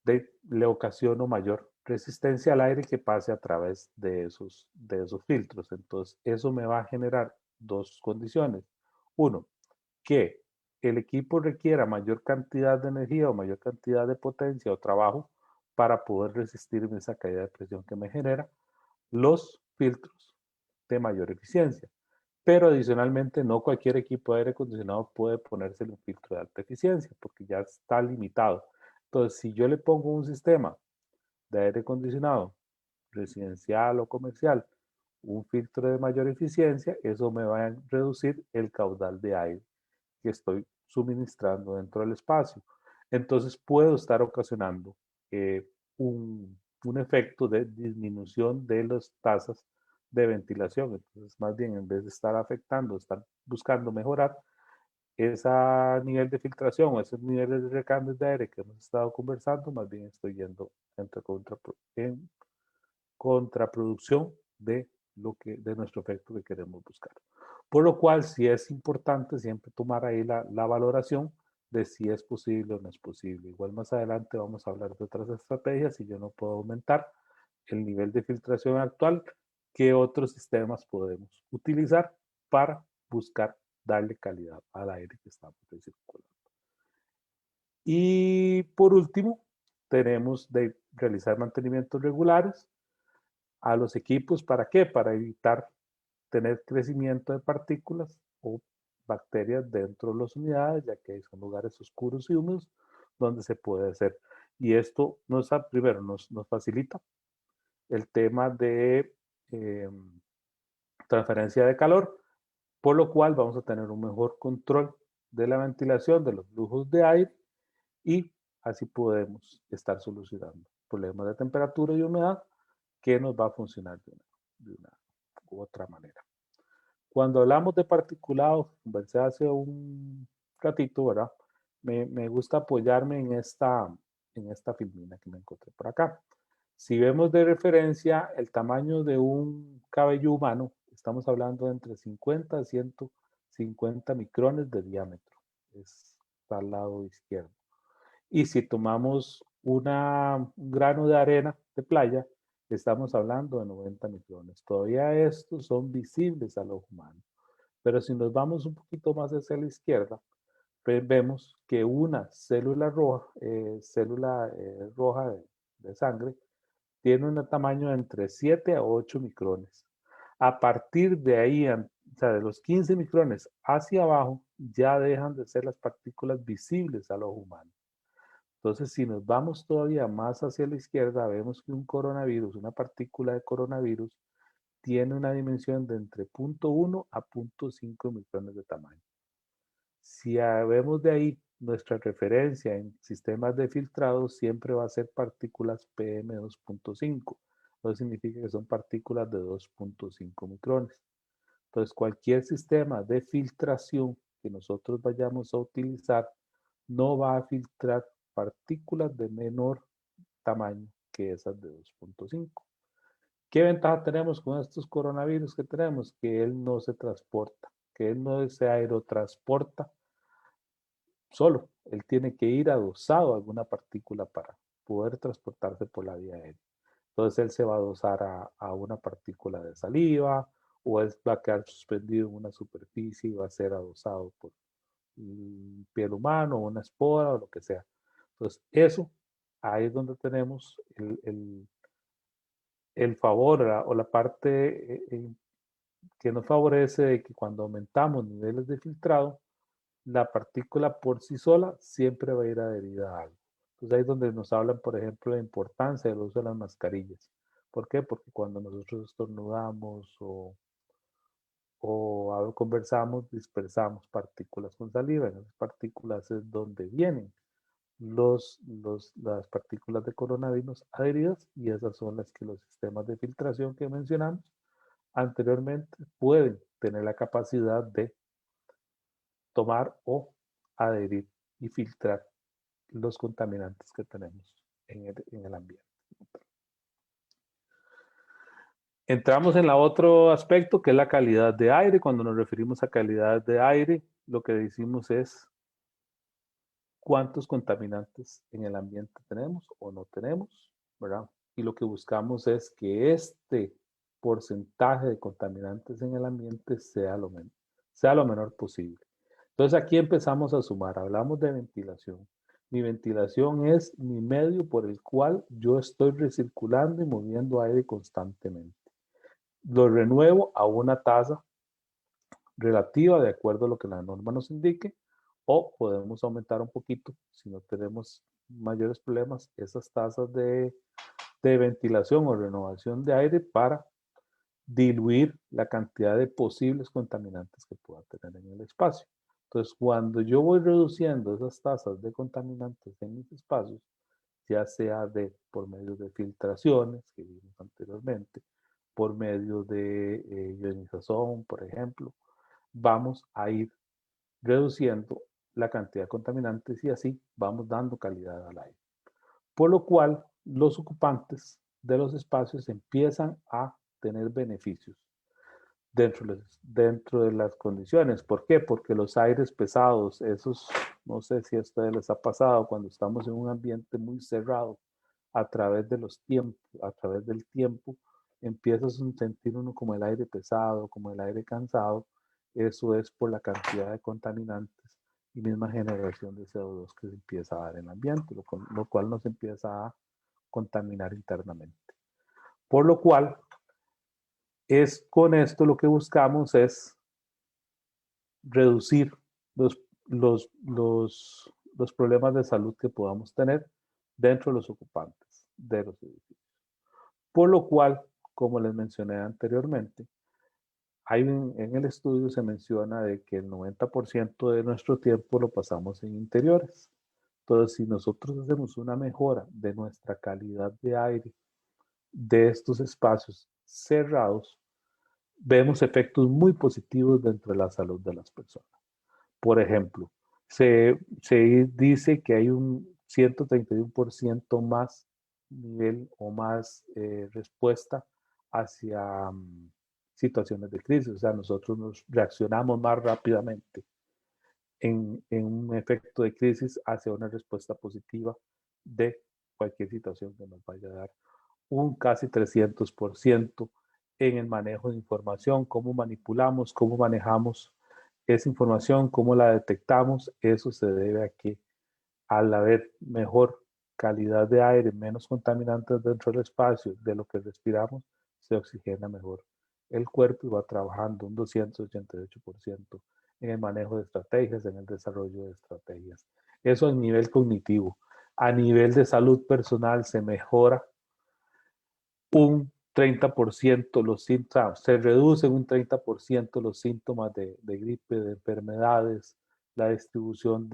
le ocasiono mayor resistencia al aire que pase a través de esos filtros. Entonces, eso me va a generar dos condiciones. Uno, que el equipo requiera mayor cantidad de energía o mayor cantidad de potencia o trabajo para poder resistir esa caída de presión que me genera los filtros de mayor eficiencia. Pero adicionalmente, no cualquier equipo de aire acondicionado puede ponérsele un filtro de alta eficiencia porque ya está limitado. Entonces, si yo le pongo un sistema de aire acondicionado residencial o comercial, un filtro de mayor eficiencia, eso me va a reducir el caudal de aire que estoy suministrando dentro del espacio. Entonces puedo estar ocasionando un efecto de disminución de las tasas de ventilación. Entonces, más bien, en vez de estar afectando, estar buscando mejorar ese nivel de filtración o esos niveles de recambios de aire que hemos estado conversando, más bien estoy yendo en contraproducción de nuestro efecto que queremos buscar. Por lo cual, sí es importante siempre tomar ahí la valoración de si es posible o no es posible. Igual más adelante vamos a hablar de otras estrategias. Si yo no puedo aumentar el nivel de filtración actual, ¿qué otros sistemas podemos utilizar para buscar darle calidad al aire que estamos recirculando? Y por último, tenemos de realizar mantenimientos regulares a los equipos. ¿Para qué? Para evitar tener crecimiento de partículas o bacterias dentro de las unidades, ya que son lugares oscuros y húmedos donde se puede hacer. Y esto primero nos facilita el tema de transferencia de calor, por lo cual vamos a tener un mejor control de la ventilación, de los flujos de aire, y así podemos estar solucionando problemas de temperatura y humedad que nos va a funcionar de una u otra manera. Cuando hablamos de particulados, conversé hace un ratito, ¿verdad? Me gusta apoyarme en esta filmina que me encontré por acá. Si vemos de referencia el tamaño de un cabello humano, estamos hablando de entre 50 a 150 micrones de diámetro. Está al lado izquierdo. Y si tomamos un grano de arena de playa, estamos hablando de 90 micrones. Todavía estos son visibles al ojo humano. Pero si nos vamos un poquito más hacia la izquierda, vemos que una célula roja, de sangre tiene un tamaño de entre 7 a 8 micrones. A partir de ahí, o sea, de los 15 micrones hacia abajo, ya dejan de ser las partículas visibles al ojo humano. Entonces, si nos vamos todavía más hacia la izquierda, vemos que un coronavirus, una partícula de coronavirus, tiene una dimensión de entre 0.1 a 0.5 micrones de tamaño. Si vemos de ahí, nuestra referencia en sistemas de filtrado siempre va a ser partículas PM2.5. Eso significa que son partículas de 2.5 micrones. Entonces, cualquier sistema de filtración que nosotros vayamos a utilizar no va a filtrar partículas de menor tamaño que esas de 2.5. ¿Qué ventaja tenemos con estos coronavirus que tenemos? Que él no se transporta, que él no se aerotransporta solo. Él tiene que ir adosado a alguna partícula para poder transportarse por la vía aérea. Entonces él se va a adosar a una partícula de saliva, o él va a quedar suspendido en una superficie y va a ser adosado por piel humano, una espora o lo que sea. Entonces eso, ahí es donde tenemos el favor o la parte que nos favorece de que cuando aumentamos niveles de filtrado, la partícula por sí sola siempre va a ir adherida a algo. Entonces ahí es donde nos hablan, por ejemplo, la importancia del uso de las mascarillas. ¿Por qué? Porque cuando nosotros estornudamos o conversamos, dispersamos partículas con saliva. En esas partículas es donde vienen las partículas de coronavirus adheridas, y esas son las que los sistemas de filtración que mencionamos anteriormente pueden tener la capacidad de tomar o adherir y filtrar los contaminantes que tenemos en el ambiente. Entramos en el otro aspecto, que es la calidad de aire. Cuando nos referimos a calidad de aire, lo que decimos es cuántos contaminantes en el ambiente tenemos o no tenemos, ¿verdad? Y lo que buscamos es que este porcentaje de contaminantes en el ambiente sea lo menor posible. Entonces aquí empezamos a sumar, hablamos de ventilación. Mi ventilación es mi medio por el cual yo estoy recirculando y moviendo aire constantemente. Lo renuevo a una tasa relativa de acuerdo a lo que la norma nos indique, o podemos aumentar un poquito si no tenemos mayores problemas esas tasas de ventilación o renovación de aire para diluir la cantidad de posibles contaminantes que pueda tener en el espacio. Entonces, cuando yo voy reduciendo esas tasas de contaminantes en mis espacios, ya sea por medio de filtraciones que vimos anteriormente, por medio de ionización, por ejemplo, vamos a ir reduciendo la cantidad de contaminantes y así vamos dando calidad al aire. Por lo cual, los ocupantes de los espacios empiezan a tener beneficios dentro de las condiciones. ¿Por qué? Porque los aires pesados, esos, no sé si a ustedes les ha pasado cuando estamos en un ambiente muy cerrado, a través del tiempo, empiezas a sentir uno como el aire pesado, como el aire cansado. Eso es por la cantidad de contaminantes y misma generación de CO2 que se empieza a dar en el ambiente, lo cual nos empieza a contaminar internamente. Por lo cual, con esto lo que buscamos es reducir los problemas de salud que podamos tener dentro de los ocupantes de los edificios. Por lo cual, como les mencioné anteriormente, en el estudio se menciona de que el 90% de nuestro tiempo lo pasamos en interiores. Entonces, si nosotros hacemos una mejora de nuestra calidad de aire de estos espacios cerrados, vemos efectos muy positivos dentro de la salud de las personas. Por ejemplo, se dice que hay un 131% más nivel o más respuesta hacia situaciones de crisis. O sea, nosotros nos reaccionamos más rápidamente en un efecto de crisis hacia una respuesta positiva de cualquier situación que nos vaya a dar. Un casi 300% en el manejo de información, cómo manipulamos, cómo manejamos esa información, cómo la detectamos. Eso se debe a que al haber mejor calidad de aire, menos contaminantes dentro del espacio de lo que respiramos, se oxigena mejor el cuerpo y va trabajando un 288% en el manejo de estrategias, en el desarrollo de estrategias. Eso a nivel cognitivo. A nivel de salud personal se mejora un 30% los síntomas, se reducen un 30% los síntomas de gripe, de enfermedades, la distribución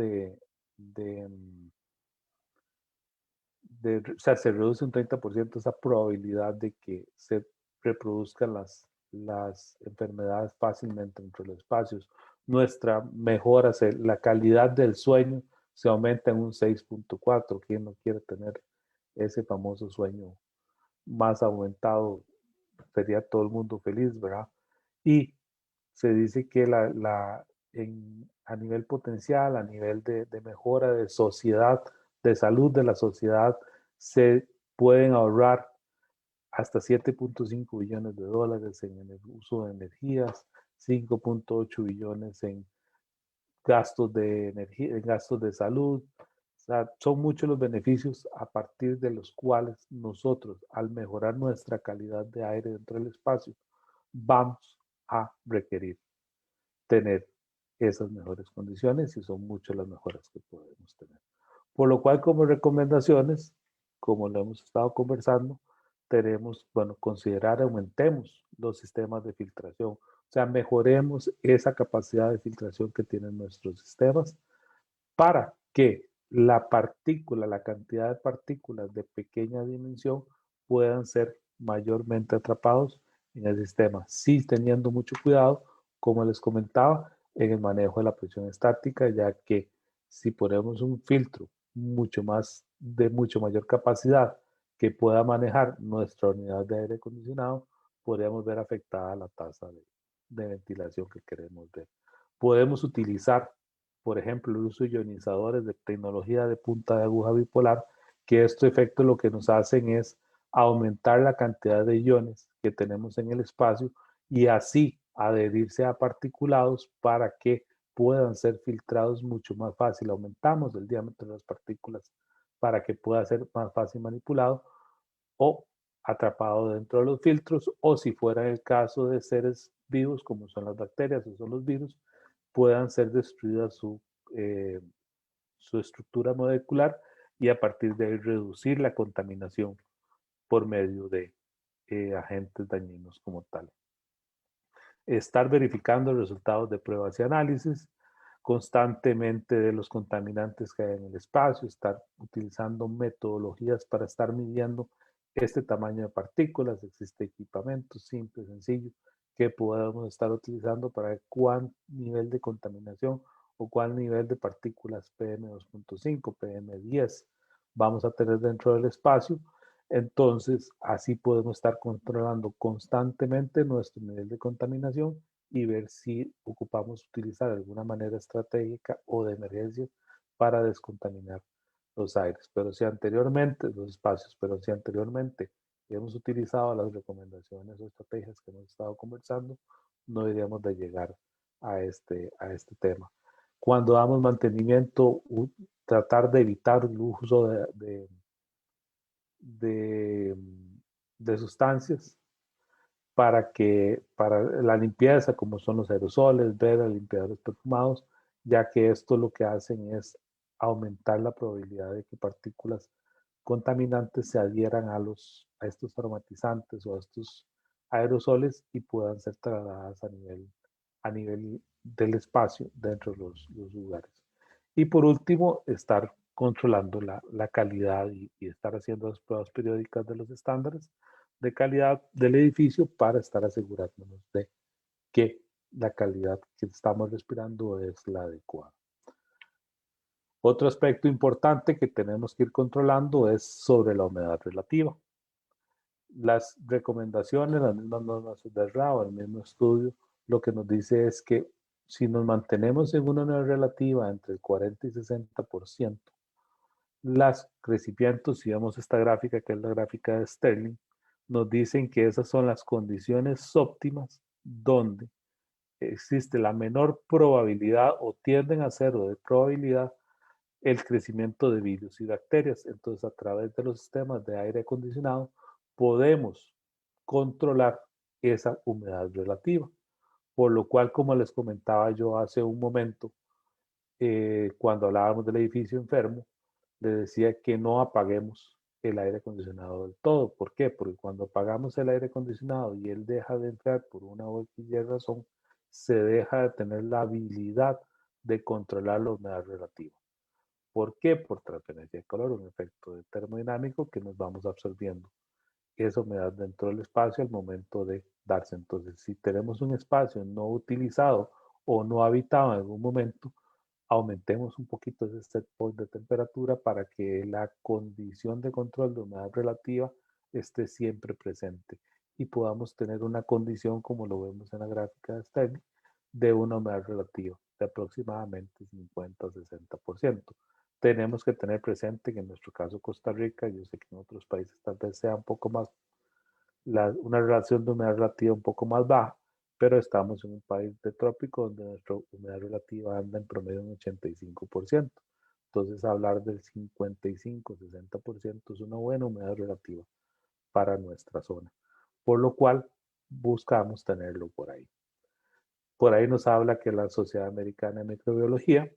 o sea, se reduce un 30% esa probabilidad de que se reproduzcan las enfermedades fácilmente entre los espacios. Nuestra mejora, la calidad del sueño se aumenta en un 6.4. ¿Quién no quiere tener ese famoso sueño más aumentado? Sería todo el mundo feliz, ¿verdad? Y se dice que a nivel potencial, a nivel de mejora de sociedad, de salud de la sociedad, se pueden ahorrar hasta 7.5 billones de dólares en el uso de energías, 5.8 billones en gastos de energía, en gastos de salud. O sea, son muchos los beneficios a partir de los cuales nosotros, al mejorar nuestra calidad de aire dentro del espacio, vamos a requerir tener esas mejores condiciones y son muchas las mejoras que podemos tener. Por lo cual, como recomendaciones, como lo hemos estado conversando, tenemos, bueno, considerar, aumentemos los sistemas de filtración. O sea, mejoremos esa capacidad de filtración que tienen nuestros sistemas para que la partícula, la cantidad de partículas de pequeña dimensión puedan ser mayormente atrapados en el sistema. Sí, teniendo mucho cuidado, como les comentaba, en el manejo de la presión estática, ya que si ponemos un filtro de mucho mayor capacidad que pueda manejar nuestra unidad de aire acondicionado, podríamos ver afectada la tasa de ventilación que queremos ver. Podemos utilizar, por ejemplo, el uso de ionizadores de tecnología de punta de aguja bipolar, que estos efectos lo que nos hacen es aumentar la cantidad de iones que tenemos en el espacio y así adherirse a particulados para que puedan ser filtrados mucho más fácil. Aumentamos el diámetro de las partículas para que pueda ser más fácil manipulado o atrapado dentro de los filtros, o si fuera el caso de seres vivos como son las bacterias o son los virus, puedan ser destruidas su estructura molecular y a partir de ahí reducir la contaminación por medio de agentes dañinos como tal. Estar verificando los resultados de pruebas y análisis constantemente de los contaminantes que hay en el espacio, estar utilizando metodologías para estar midiendo este tamaño de partículas. Existe equipamiento simple, sencillo, que podemos estar utilizando para ver cuál nivel de contaminación o cuál nivel de partículas PM2.5, PM10 vamos a tener dentro del espacio. Entonces, así podemos estar controlando constantemente nuestro nivel de contaminación y ver si ocupamos utilizar alguna manera estratégica o de emergencia para descontaminar los aires. Pero si anteriormente, los espacios, pero si anteriormente hemos utilizado las recomendaciones o estrategias que hemos estado conversando, no deberíamos de llegar a este tema. Cuando damos mantenimiento, tratar de evitar el uso de sustancias para la limpieza, como son los aerosoles, velas, limpiadores perfumados, ya que esto lo que hacen es aumentar la probabilidad de que partículas contaminantes se adhieran a estos aromatizantes o a estos aerosoles y puedan ser trasladadas a nivel del espacio dentro de los lugares. Y por último, estar controlando la calidad y estar haciendo las pruebas periódicas de los estándares de calidad del edificio para estar asegurándonos de que la calidad que estamos respirando es la adecuada. Otro aspecto importante que tenemos que ir controlando es sobre la humedad relativa. Las recomendaciones, las mismas normas de RAO, el mismo estudio, lo que nos dice es que si nos mantenemos en una humedad relativa entre el 40 y 60%, los crecimientos, si vemos esta gráfica, que es la gráfica de Sterling, nos dicen que esas son las condiciones óptimas donde existe la menor probabilidad o tienden a cero de probabilidad el crecimiento de virus y bacterias. Entonces, a través de los sistemas de aire acondicionado, podemos controlar esa humedad relativa. Por lo cual, como les comentaba yo hace un momento, cuando hablábamos del edificio enfermo, le decía que no apaguemos el aire acondicionado del todo. ¿Por qué? Porque cuando apagamos el aire acondicionado y él deja de entrar por una u otra razón, se deja de tener la habilidad de controlar la humedad relativa. ¿Por qué? Por transferencia de calor, un efecto termodinámico que nos vamos absorbiendo esa humedad dentro del espacio al momento de darse. Entonces, si tenemos un espacio no utilizado o no habitado en algún momento, aumentemos un poquito ese set point de temperatura para que la condición de control de humedad relativa esté siempre presente y podamos tener una condición, como lo vemos en la gráfica de Sterling, de una humedad relativa de aproximadamente 50 o 60%. Tenemos que tener presente que en nuestro caso Costa Rica, yo sé que en otros países tal vez sea un poco más, una relación de humedad relativa un poco más baja, pero estamos en un país de trópico donde nuestra humedad relativa anda en promedio en 85%. Entonces, hablar del 55-60% es una buena humedad relativa para nuestra zona, por lo cual buscamos tenerlo por ahí. Por ahí nos habla que la Sociedad Americana de Microbiología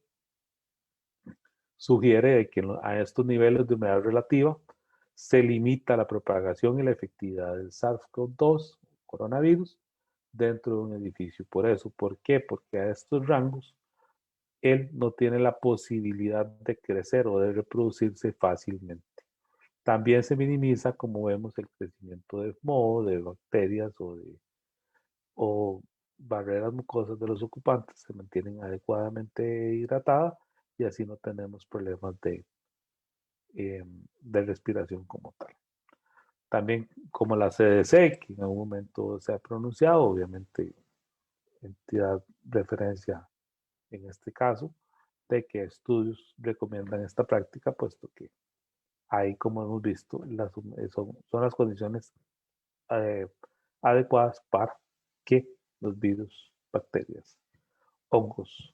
sugiere que a estos niveles de humedad relativa se limita la propagación y la efectividad del SARS-CoV-2, coronavirus, dentro de un edificio. Por eso, ¿por qué? Porque a estos rangos él no tiene la posibilidad de crecer o de reproducirse fácilmente. También se minimiza, como vemos, el crecimiento de moho, de bacterias o barreras mucosas de los ocupantes, se mantienen adecuadamente hidratadas y así no tenemos problemas de respiración como tal. También como la CDC, que en algún momento se ha pronunciado, obviamente entidad referencia en este caso, de que estudios recomiendan esta práctica, puesto que ahí, como hemos visto, son las condiciones adecuadas para que los virus, bacterias, hongos,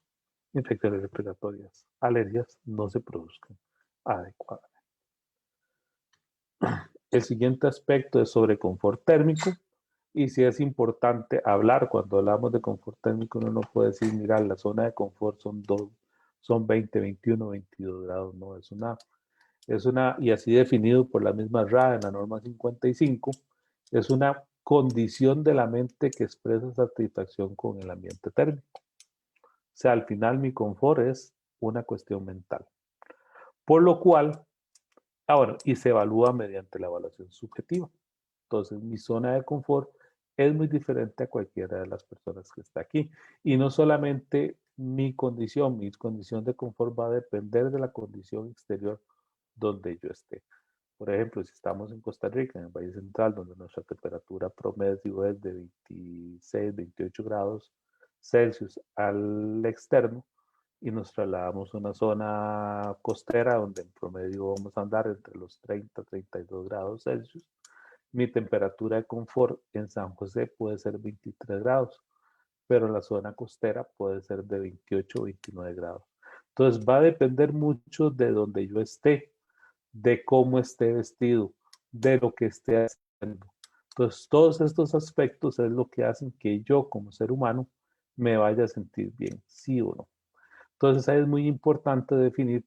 infecciones respiratorias, alergias no se produzcan adecuadamente. El siguiente aspecto es sobre confort térmico. Y si es importante hablar, cuando hablamos de confort térmico, uno no puede decir, mira, la zona de confort son 20, 21, 22 grados. No, y así definido por la misma RAE en la norma 55, es una condición de la mente que expresa satisfacción con el ambiente térmico. O sea, al final mi confort es una cuestión mental. Por lo cual, ahora, y se evalúa mediante la evaluación subjetiva. Entonces, mi zona de confort es muy diferente a cualquiera de las personas que está aquí. Y no solamente mi condición de confort va a depender de la condición exterior donde yo esté. Por ejemplo, si estamos en Costa Rica, en el Valle Central, donde nuestra temperatura promedio es de 26, 28 grados Celsius al externo, y nos trasladamos a una zona costera donde en promedio vamos a andar entre los 30 y 32 grados Celsius, mi temperatura de confort en San José puede ser 23 grados, pero en la zona costera puede ser de 28 o 29 grados. Entonces va a depender mucho de donde yo esté, de cómo esté vestido, de lo que esté haciendo. Entonces todos estos aspectos es lo que hacen que yo como ser humano me vaya a sentir bien, sí o no. Entonces ahí es muy importante definir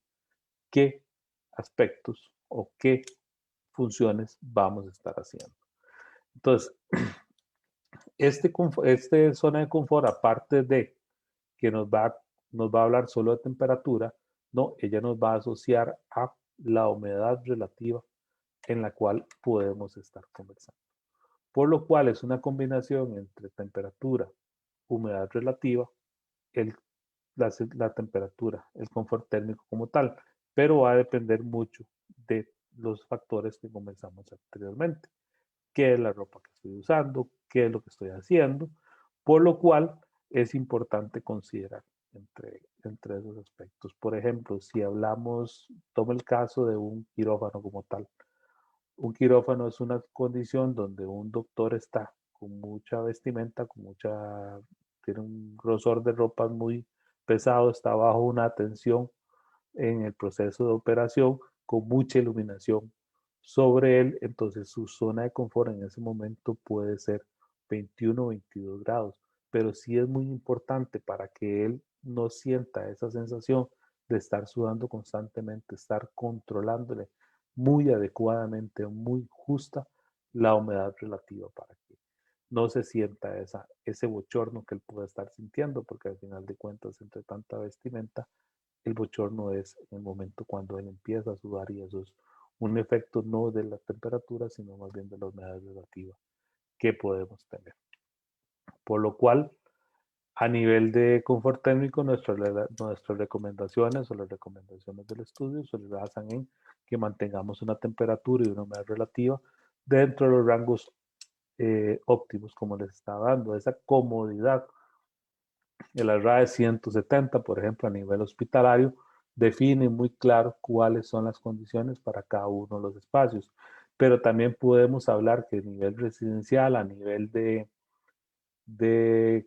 qué aspectos o qué funciones vamos a estar haciendo. Entonces, este zona de confort, aparte de que nos va a hablar solo de temperatura, no, ella nos va a asociar a la humedad relativa en la cual podemos estar conversando. Por lo cual es una combinación entre temperatura, humedad relativa, la temperatura, el confort térmico como tal, pero va a depender mucho de los factores que comenzamos anteriormente. ¿Qué es la ropa que estoy usando? ¿Qué es lo que estoy haciendo? Por lo cual es importante considerar entre esos aspectos. Por ejemplo, si hablamos, toma el caso de un quirófano como tal. Un quirófano es una condición donde un doctor está con mucha vestimenta, tiene un grosor de ropa muy pesado, está bajo una tensión en el proceso de operación con mucha iluminación sobre él, entonces su zona de confort en ese momento puede ser 21 o 22 grados, pero sí es muy importante para que él no sienta esa sensación de estar sudando constantemente, estar controlándole muy adecuadamente, muy justa la humedad relativa para que no se sienta ese bochorno que él puede estar sintiendo, porque al final de cuentas, entre tanta vestimenta, el bochorno es en el momento cuando él empieza a sudar y eso es un efecto no de la temperatura, sino más bien de la humedad relativa que podemos tener. Por lo cual, a nivel de confort térmico, nuestras recomendaciones o las recomendaciones del estudio se basan en que mantengamos una temperatura y una humedad relativa dentro de los rangos óptimos, como les estaba dando, esa comodidad. El RAE 170, por ejemplo, a nivel hospitalario, define muy claro cuáles son las condiciones para cada uno de los espacios. Pero también podemos hablar que a nivel residencial, a nivel de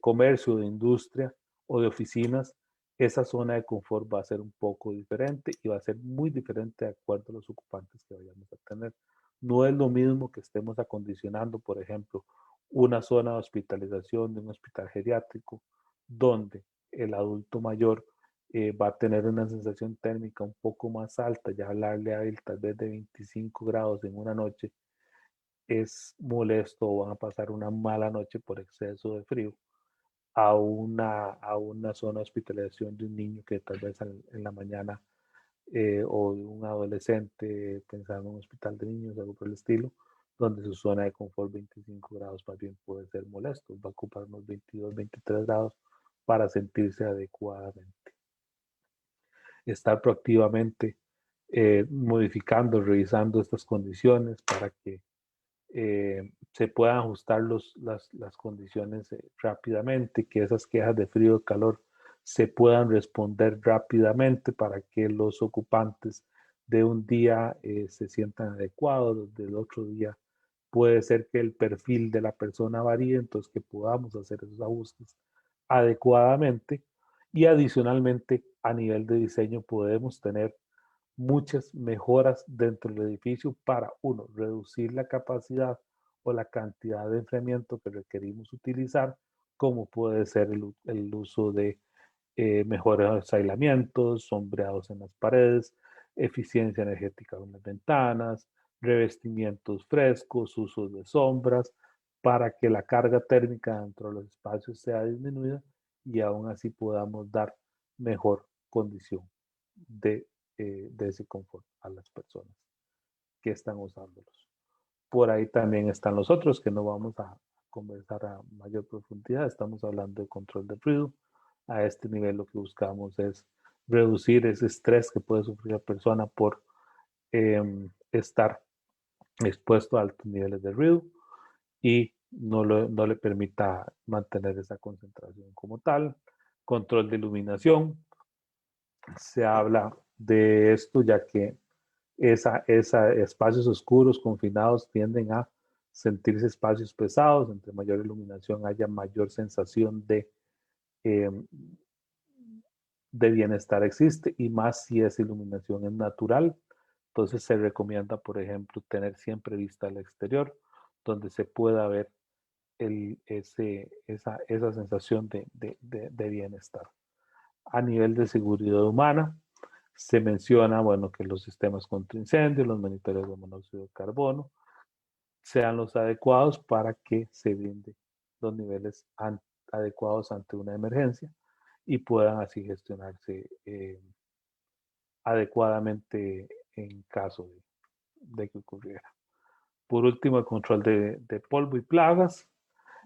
comercio, de industria o de oficinas, esa zona de confort va a ser un poco diferente y va a ser muy diferente de acuerdo a los ocupantes que vayamos a tener. No es lo mismo que estemos acondicionando, por ejemplo, una zona de hospitalización de un hospital geriátrico, donde el adulto mayor va a tener una sensación térmica un poco más alta, ya hablarle a él tal vez de 25 grados en una noche, es molesto o van a pasar una mala noche por exceso de frío a una zona de hospitalización de un niño que tal vez en la mañana o de un adolescente, pensando en un hospital de niños, algo por el estilo, donde su zona de confort 25 grados más bien puede ser molesto, va a ocupar unos 22, 23 grados para sentirse adecuadamente. Estar proactivamente modificando, revisando estas condiciones para que se puedan ajustar las condiciones rápidamente, que esas quejas de frío y calor se puedan responder rápidamente para que los ocupantes de un día se sientan adecuados, del otro día puede ser que el perfil de la persona varíe, entonces que podamos hacer esos ajustes adecuadamente y adicionalmente a nivel de diseño podemos tener muchas mejoras dentro del edificio para, uno, reducir la capacidad o la cantidad de enfriamiento que requerimos utilizar, como puede ser el uso de mejores aislamientos, sombreados en las paredes, eficiencia energética en las ventanas, revestimientos frescos, usos de sombras, para que la carga térmica dentro de los espacios sea disminuida y aún así podamos dar mejor condición de ese confort a las personas que están usándolos. Por ahí también están los otros que no vamos a conversar a mayor profundidad. Estamos hablando de control de ruido. A este nivel lo que buscamos es reducir ese estrés que puede sufrir la persona por estar expuesto a altos niveles de ruido y no le permita mantener esa concentración como tal. Control de iluminación. Se habla de esto ya que espacios oscuros, confinados, tienden a sentirse espacios pesados, entre mayor iluminación haya mayor sensación eh, de bienestar existe y más si esa iluminación es natural. Entonces se recomienda, por ejemplo, tener siempre vista al exterior, donde se pueda ver esa sensación de bienestar. A nivel de seguridad humana, Se menciona, bueno, que los sistemas contra incendios, los monitoreos de monóxido de carbono, sean los adecuados para que se brinden los niveles adecuados ante una emergencia y puedan así gestionarse adecuadamente en caso de que ocurriera. Por último, el control de polvo y plagas.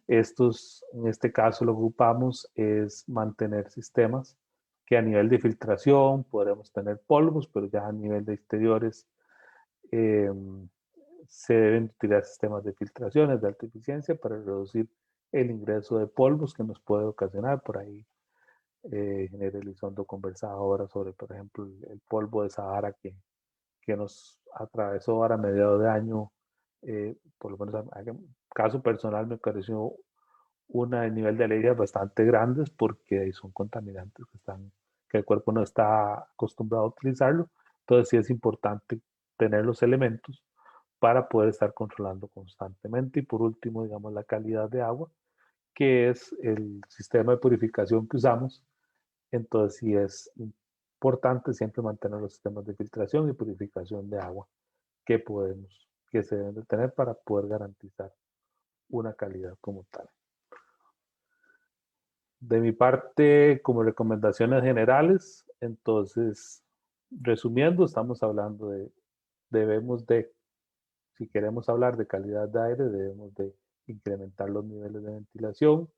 Estos, en este caso, lo que ocupamos es mantener sistemas que a nivel de filtración podremos tener polvos, pero ya a nivel de exteriores se deben utilizar sistemas de filtraciones de alta eficiencia para reducir el ingreso de polvos que nos puede ocasionar. Por ahí Ingeniero Elizondo conversaba ahora sobre, por ejemplo, el polvo de Sahara que nos atravesó ahora a mediados de año. Por lo menos en caso personal me pareció un nivel de alergias bastante grandes porque son contaminantes que el cuerpo no está acostumbrado a utilizarlo. Entonces sí es importante tener los elementos para poder estar controlando constantemente. Y por último, digamos, la calidad de agua, que es el sistema de purificación que usamos. Entonces sí es importante siempre mantener los sistemas de filtración y purificación de agua que se deben de tener para poder garantizar una calidad como tal. De mi parte, como recomendaciones generales, entonces, resumiendo, estamos hablando si queremos hablar de calidad de aire, debemos de incrementar los niveles de ventilación,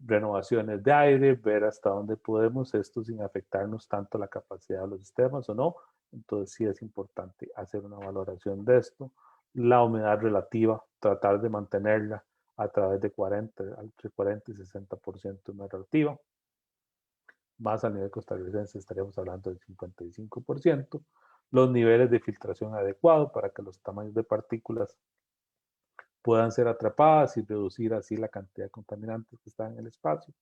renovaciones de aire, ver hasta dónde podemos, esto sin afectarnos tanto la capacidad de los sistemas o no. Entonces sí es importante hacer una valoración de esto. La humedad relativa, tratar de mantenerla a través de entre 40 y 60% de humedad relativa. Más a nivel costarricense estaríamos hablando del 55%. Los niveles de filtración adecuados para que los tamaños de partículas puedan ser atrapadas y reducir así la cantidad de contaminantes que están en el espacio,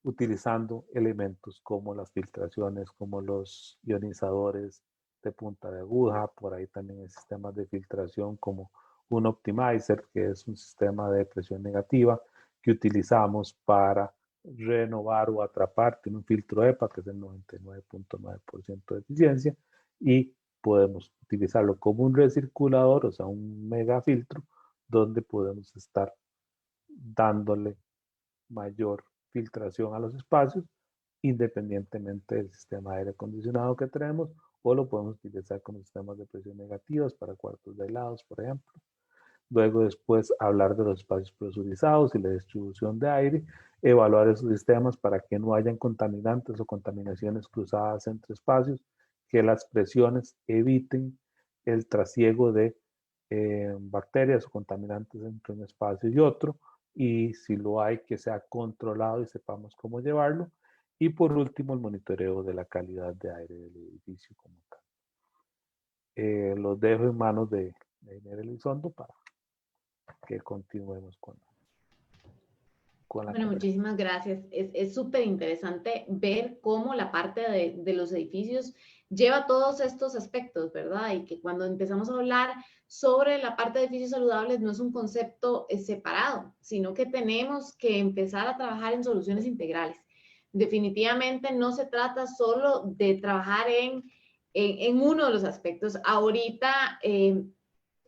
utilizando elementos como las filtraciones, como los ionizadores de punta de aguja, por ahí también hay sistemas de filtración como un optimizer, que es un sistema de presión negativa que utilizamos para renovar o atrapar, tiene un filtro EPA que es del 99.9% de eficiencia y podemos utilizarlo como un recirculador, o sea, un megafiltro, donde podemos estar dándole mayor filtración a los espacios, independientemente del sistema de aire acondicionado que tenemos, o lo podemos utilizar con sistemas de presión negativas para cuartos de helados, por ejemplo. Luego después hablar de los espacios presurizados y la distribución de aire, evaluar esos sistemas para que no hayan contaminantes o contaminaciones cruzadas entre espacios, que las presiones eviten el trasiego de bacterias o contaminantes entre un espacio y otro, y si lo hay, que sea controlado y sepamos cómo llevarlo. Y por último, el monitoreo de la calidad de aire del edificio como tal. Los dejo en manos de Ingeniero Elizondo para que continuemos con la Bueno, muchísimas gracias. Es súper interesante ver cómo la parte de los edificios lleva todos estos aspectos, ¿verdad? Y que cuando empezamos a hablar sobre la parte de edificios saludables no es un concepto separado, sino que tenemos que empezar a trabajar en soluciones integrales. Definitivamente no se trata solo de trabajar en uno de los aspectos. Ahorita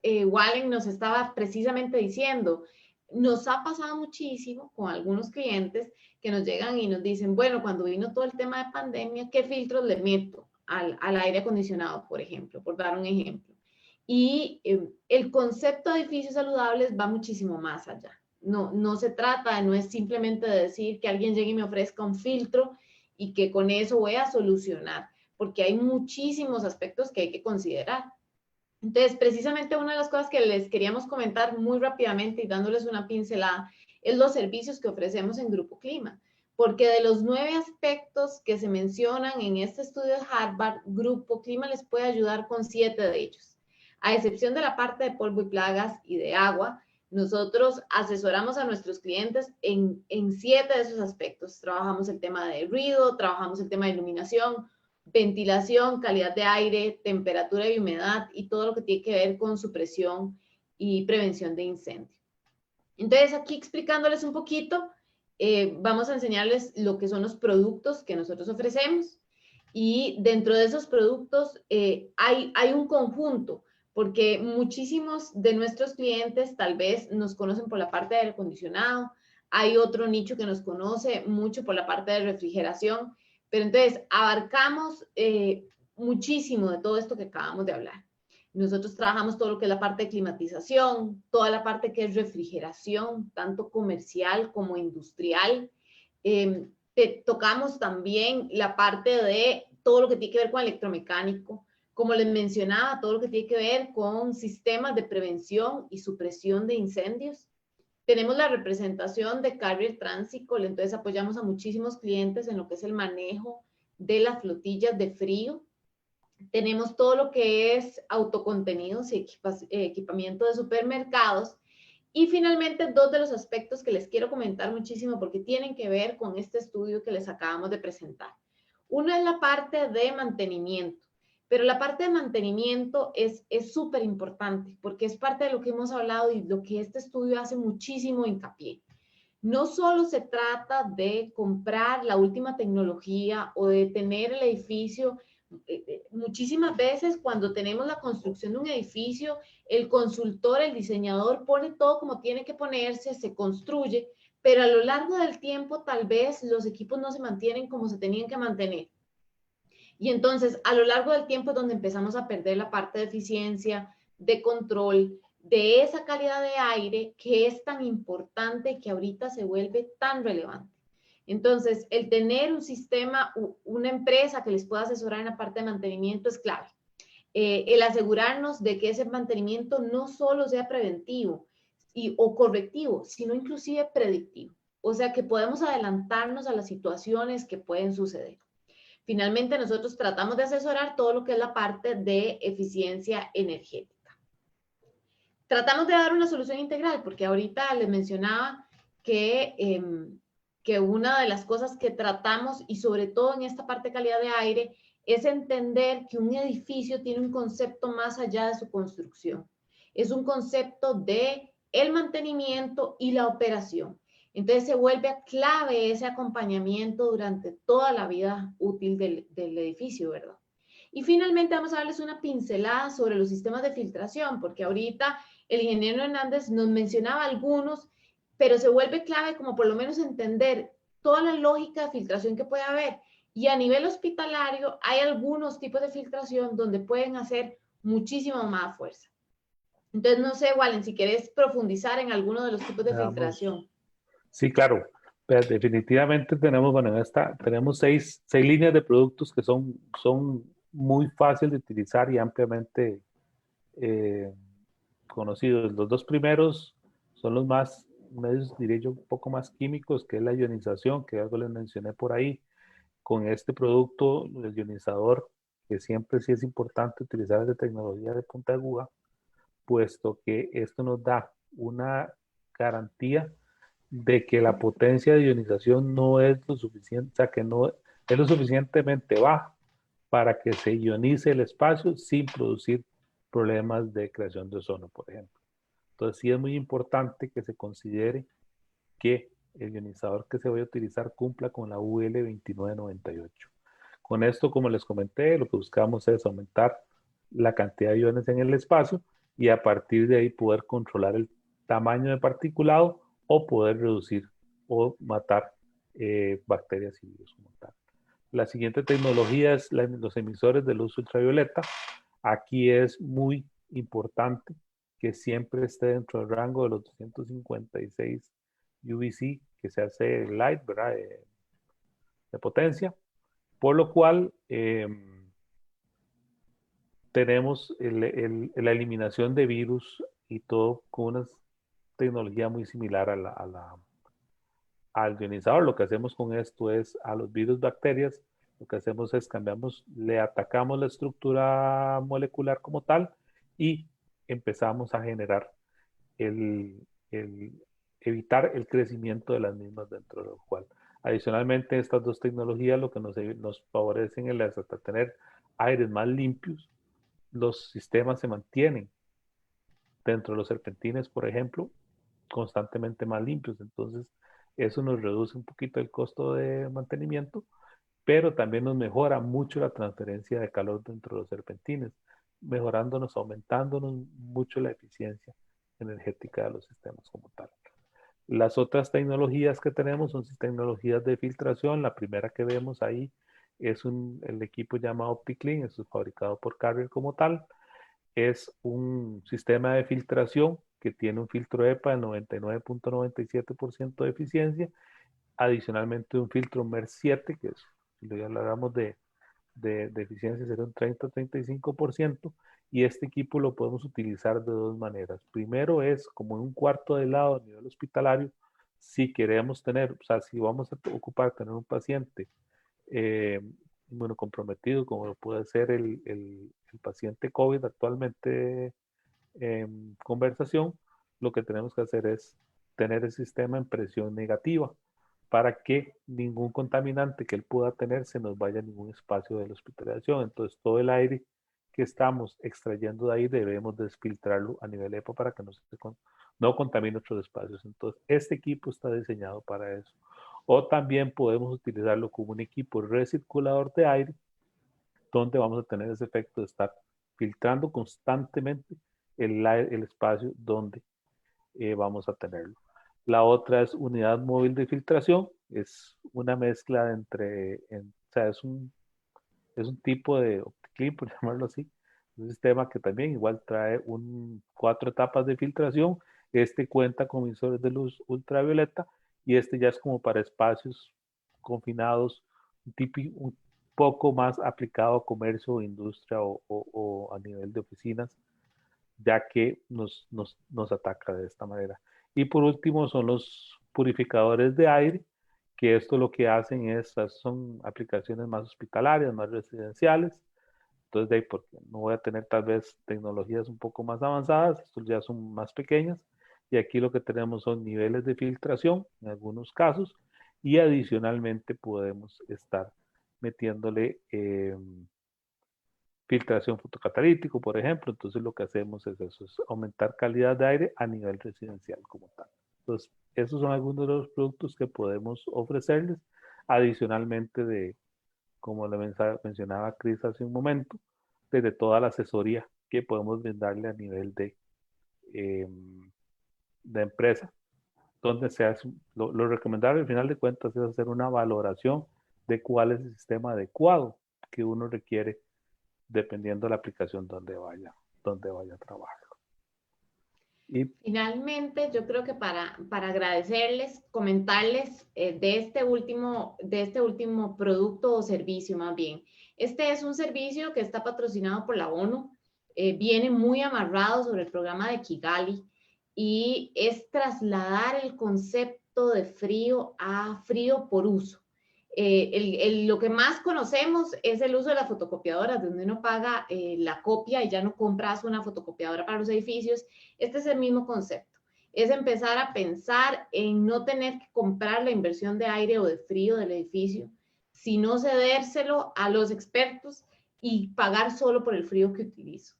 Wallen nos estaba precisamente diciendo, nos ha pasado muchísimo con algunos clientes que nos llegan y nos dicen, bueno, cuando vino todo el tema de pandemia, ¿qué filtros le meto al aire acondicionado, por ejemplo, por dar un ejemplo? Y el concepto de edificios saludables va muchísimo más allá. No se trata, no es simplemente de decir que alguien llegue y me ofrezca un filtro y que con eso voy a solucionar, porque hay muchísimos aspectos que hay que considerar. Entonces, precisamente una de las cosas que les queríamos comentar muy rápidamente y dándoles una pincelada es los servicios que ofrecemos en Grupo Clima, porque de los 9 aspectos que se mencionan en este estudio de Harvard, Grupo Clima les puede ayudar con 7 de ellos. A excepción de la parte de polvo y plagas y de agua, nosotros asesoramos a nuestros clientes en 7 de esos aspectos. Trabajamos el tema de ruido, trabajamos el tema de iluminación, ventilación, calidad de aire, temperatura y humedad y todo lo que tiene que ver con supresión y prevención de incendio. Entonces, aquí explicándoles un poquito, vamos a enseñarles lo que son los productos que nosotros ofrecemos. Y dentro de esos productos hay un conjunto, porque muchísimos de nuestros clientes tal vez nos conocen por la parte de aire acondicionado, hay otro nicho que nos conoce mucho por la parte de refrigeración, pero entonces abarcamos muchísimo de todo esto que acabamos de hablar. Nosotros trabajamos todo lo que es la parte de climatización, toda la parte que es refrigeración, tanto comercial como industrial. Tocamos también la parte de todo lo que tiene que ver con electromecánico, como les mencionaba, todo lo que tiene que ver con sistemas de prevención y supresión de incendios. Tenemos la representación de Carrier Transicol, entonces apoyamos a muchísimos clientes en lo que es el manejo de las flotillas de frío. Tenemos todo lo que es autocontenidos y equipamiento de supermercados. Y finalmente, dos de los aspectos que les quiero comentar muchísimo porque tienen que ver con este estudio que les acabamos de presentar. Uno es la parte de mantenimiento, pero la parte de mantenimiento es súper importante porque es parte de lo que hemos hablado y lo que este estudio hace muchísimo hincapié. No solo se trata de comprar la última tecnología o de tener el edificio. Muchísimas veces cuando tenemos la construcción de un edificio, el consultor, el diseñador pone todo como tiene que ponerse, se construye, pero a lo largo del tiempo tal vez los equipos no se mantienen como se tenían que mantener. Y entonces a lo largo del tiempo es donde empezamos a perder la parte de eficiencia, de control, de esa calidad de aire que es tan importante y que ahorita se vuelve tan relevante. Entonces, el tener un sistema, una empresa que les pueda asesorar en la parte de mantenimiento es clave. El asegurarnos de que ese mantenimiento no solo sea preventivo o correctivo, sino inclusive predictivo. O sea, que podemos adelantarnos a las situaciones que pueden suceder. Finalmente, nosotros tratamos de asesorar todo lo que es la parte de eficiencia energética. Tratamos de dar una solución integral, porque ahorita les mencionaba que una de las cosas que tratamos, y sobre todo en esta parte de calidad de aire, es entender que un edificio tiene un concepto más allá de su construcción. Es un concepto de el mantenimiento y la operación. Entonces se vuelve clave ese acompañamiento durante toda la vida útil del edificio, ¿verdad? Y finalmente vamos a darles una pincelada sobre los sistemas de filtración, porque ahorita el ingeniero Hernández nos mencionaba algunos, pero se vuelve clave como por lo menos entender toda la lógica de filtración que puede haber. Y a nivel hospitalario hay algunos tipos de filtración donde pueden hacer muchísimo más fuerza. Entonces, no sé, Wallen, si quieres profundizar en alguno de los tipos de filtración. Sí, claro. Pero definitivamente tenemos, bueno, tenemos seis líneas de productos que son muy fáciles de utilizar y ampliamente conocidos. Los dos primeros son los más, diría yo, un poco más químicos, que es la ionización, que algo les mencioné por ahí. Con este producto, el ionizador, que siempre sí es importante utilizar de tecnología de punta de aguja, puesto que esto nos da una garantía de que la potencia de ionización no es lo suficiente, o sea, que no es lo suficientemente baja para que se ionice el espacio sin producir problemas de creación de ozono, por ejemplo. Entonces, sí es muy importante que se considere que el ionizador que se vaya a utilizar cumpla con la UL 2998. Con esto, como les comenté, lo que buscamos es aumentar la cantidad de iones en el espacio y a partir de ahí poder controlar el tamaño de particulado o poder reducir o matar bacterias y virus como tal. La siguiente tecnología es los emisores de luz ultravioleta. Aquí es muy importante que siempre esté dentro del rango de los 256 UVC, que se hace light, ¿verdad? De potencia, por lo cual tenemos la eliminación de virus y todo con una tecnología muy similar al ionizador. Lo que hacemos con esto es a los virus, bacterias, lo que hacemos es le atacamos la estructura molecular como tal y empezamos a generar evitar el crecimiento de las mismas dentro de lo cual. Adicionalmente, estas dos tecnologías lo que nos favorecen es hasta tener aires más limpios. Los sistemas se mantienen dentro de los serpentines, por ejemplo, constantemente más limpios. Entonces, eso nos reduce un poquito el costo de mantenimiento pero también nos mejora mucho la transferencia de calor dentro de los serpentines, mejorándonos, aumentándonos mucho la eficiencia energética de los sistemas como tal. Las otras tecnologías que tenemos son tecnologías de filtración. La primera que vemos ahí es el equipo llamado OptiClean, es fabricado por Carrier como tal. Es un sistema de filtración que tiene un filtro EPA del 99.97% de eficiencia, adicionalmente un filtro MER7, que es, si ya hablamos de eficiencia, sería un 30-35%, y este equipo lo podemos utilizar de dos maneras. Primero es como en un cuarto de lado a nivel hospitalario, si queremos tener, o sea, si vamos a ocupar tener un paciente inmunocomprometido, como lo puede ser el paciente COVID actualmente en conversación, lo que tenemos que hacer es tener el sistema en presión negativa para que ningún contaminante que él pueda tener se nos vaya a ningún espacio de la hospitalización. Entonces, todo el aire que estamos extrayendo de ahí debemos desfiltrarlo a nivel EPA para que no contamine otros espacios. Entonces, este equipo está diseñado para eso. O también podemos utilizarlo como un equipo recirculador de aire, donde vamos a tener ese efecto de estar filtrando constantemente el espacio donde vamos a tenerlo. La otra es unidad móvil de filtración, es una mezcla entre, o sea, es un tipo de OptiClean, por llamarlo así, un sistema que también igual trae 4 etapas de filtración. Este cuenta con emisores de luz ultravioleta y este ya es como para espacios confinados, un poco más aplicado a comercio o industria o a nivel de oficinas, ya que nos ataca de esta manera. Y por último son los purificadores de aire, que esto lo que hacen son aplicaciones más hospitalarias, más residenciales. Entonces, de ahí, porque no voy a tener tal vez tecnologías un poco más avanzadas, estos ya son más pequeñas, y aquí lo que tenemos son niveles de filtración en algunos casos, y adicionalmente podemos estar metiéndole filtración fotocatalítico, por ejemplo. Entonces lo que hacemos es eso, es aumentar calidad de aire a nivel residencial como tal. Entonces, esos son algunos de los productos que podemos ofrecerles, adicionalmente de, como le mencionaba Cris hace un momento, desde toda la asesoría que podemos brindarle a nivel de empresa, donde se hace, lo recomendable al final de cuentas es hacer una valoración de cuál es el sistema adecuado que uno requiere dependiendo de la aplicación donde vaya a trabajar. Y Finalmente, yo creo que para agradecerles, comentarles de este último producto o servicio más bien. Este es un servicio que está patrocinado por la ONU, viene muy amarrado sobre el programa de Kigali y es trasladar el concepto de frío a frío por uso. Lo que más conocemos es el uso de las fotocopiadoras, donde uno paga la copia y ya no compras una fotocopiadora para los edificios. Este es el mismo concepto. Es empezar a pensar en no tener que comprar la inversión de aire o de frío del edificio, sino cedérselo a los expertos y pagar solo por el frío que utilizo.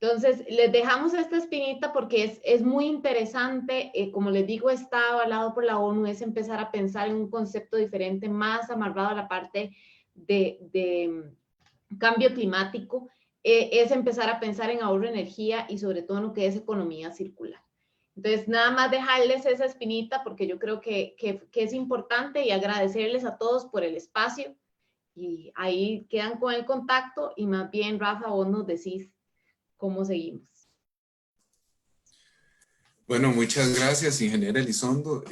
Entonces, les dejamos esta espinita porque es muy interesante. Como les digo, está avalado por la ONU, es empezar a pensar en un concepto diferente, más amarrado a la parte de cambio climático, es empezar a pensar en ahorro de energía y sobre todo en lo que es economía circular. Entonces, nada más dejarles esa espinita porque yo creo que es importante y agradecerles a todos por el espacio. Y ahí quedan con el contacto y más bien, Rafa, vos nos decís cómo seguimos. Bueno, muchas gracias, ingeniero Elizondo,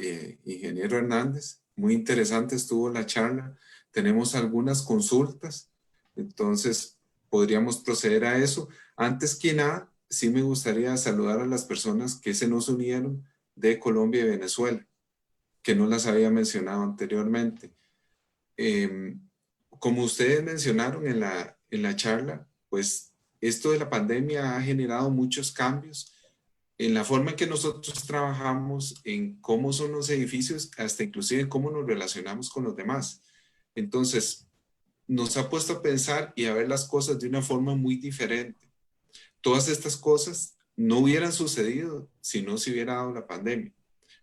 ingeniero Hernández. Muy interesante estuvo la charla. Tenemos algunas consultas, entonces podríamos proceder a eso. Antes que nada, sí me gustaría saludar a las personas que se nos unieron de Colombia y Venezuela, que no las había mencionado anteriormente. Como ustedes mencionaron en la charla, pues esto de la pandemia ha generado muchos cambios en la forma en que nosotros trabajamos, en cómo son los edificios, hasta inclusive en cómo nos relacionamos con los demás. Entonces, nos ha puesto a pensar y a ver las cosas de una forma muy diferente. Todas estas cosas no hubieran sucedido si no se hubiera dado la pandemia.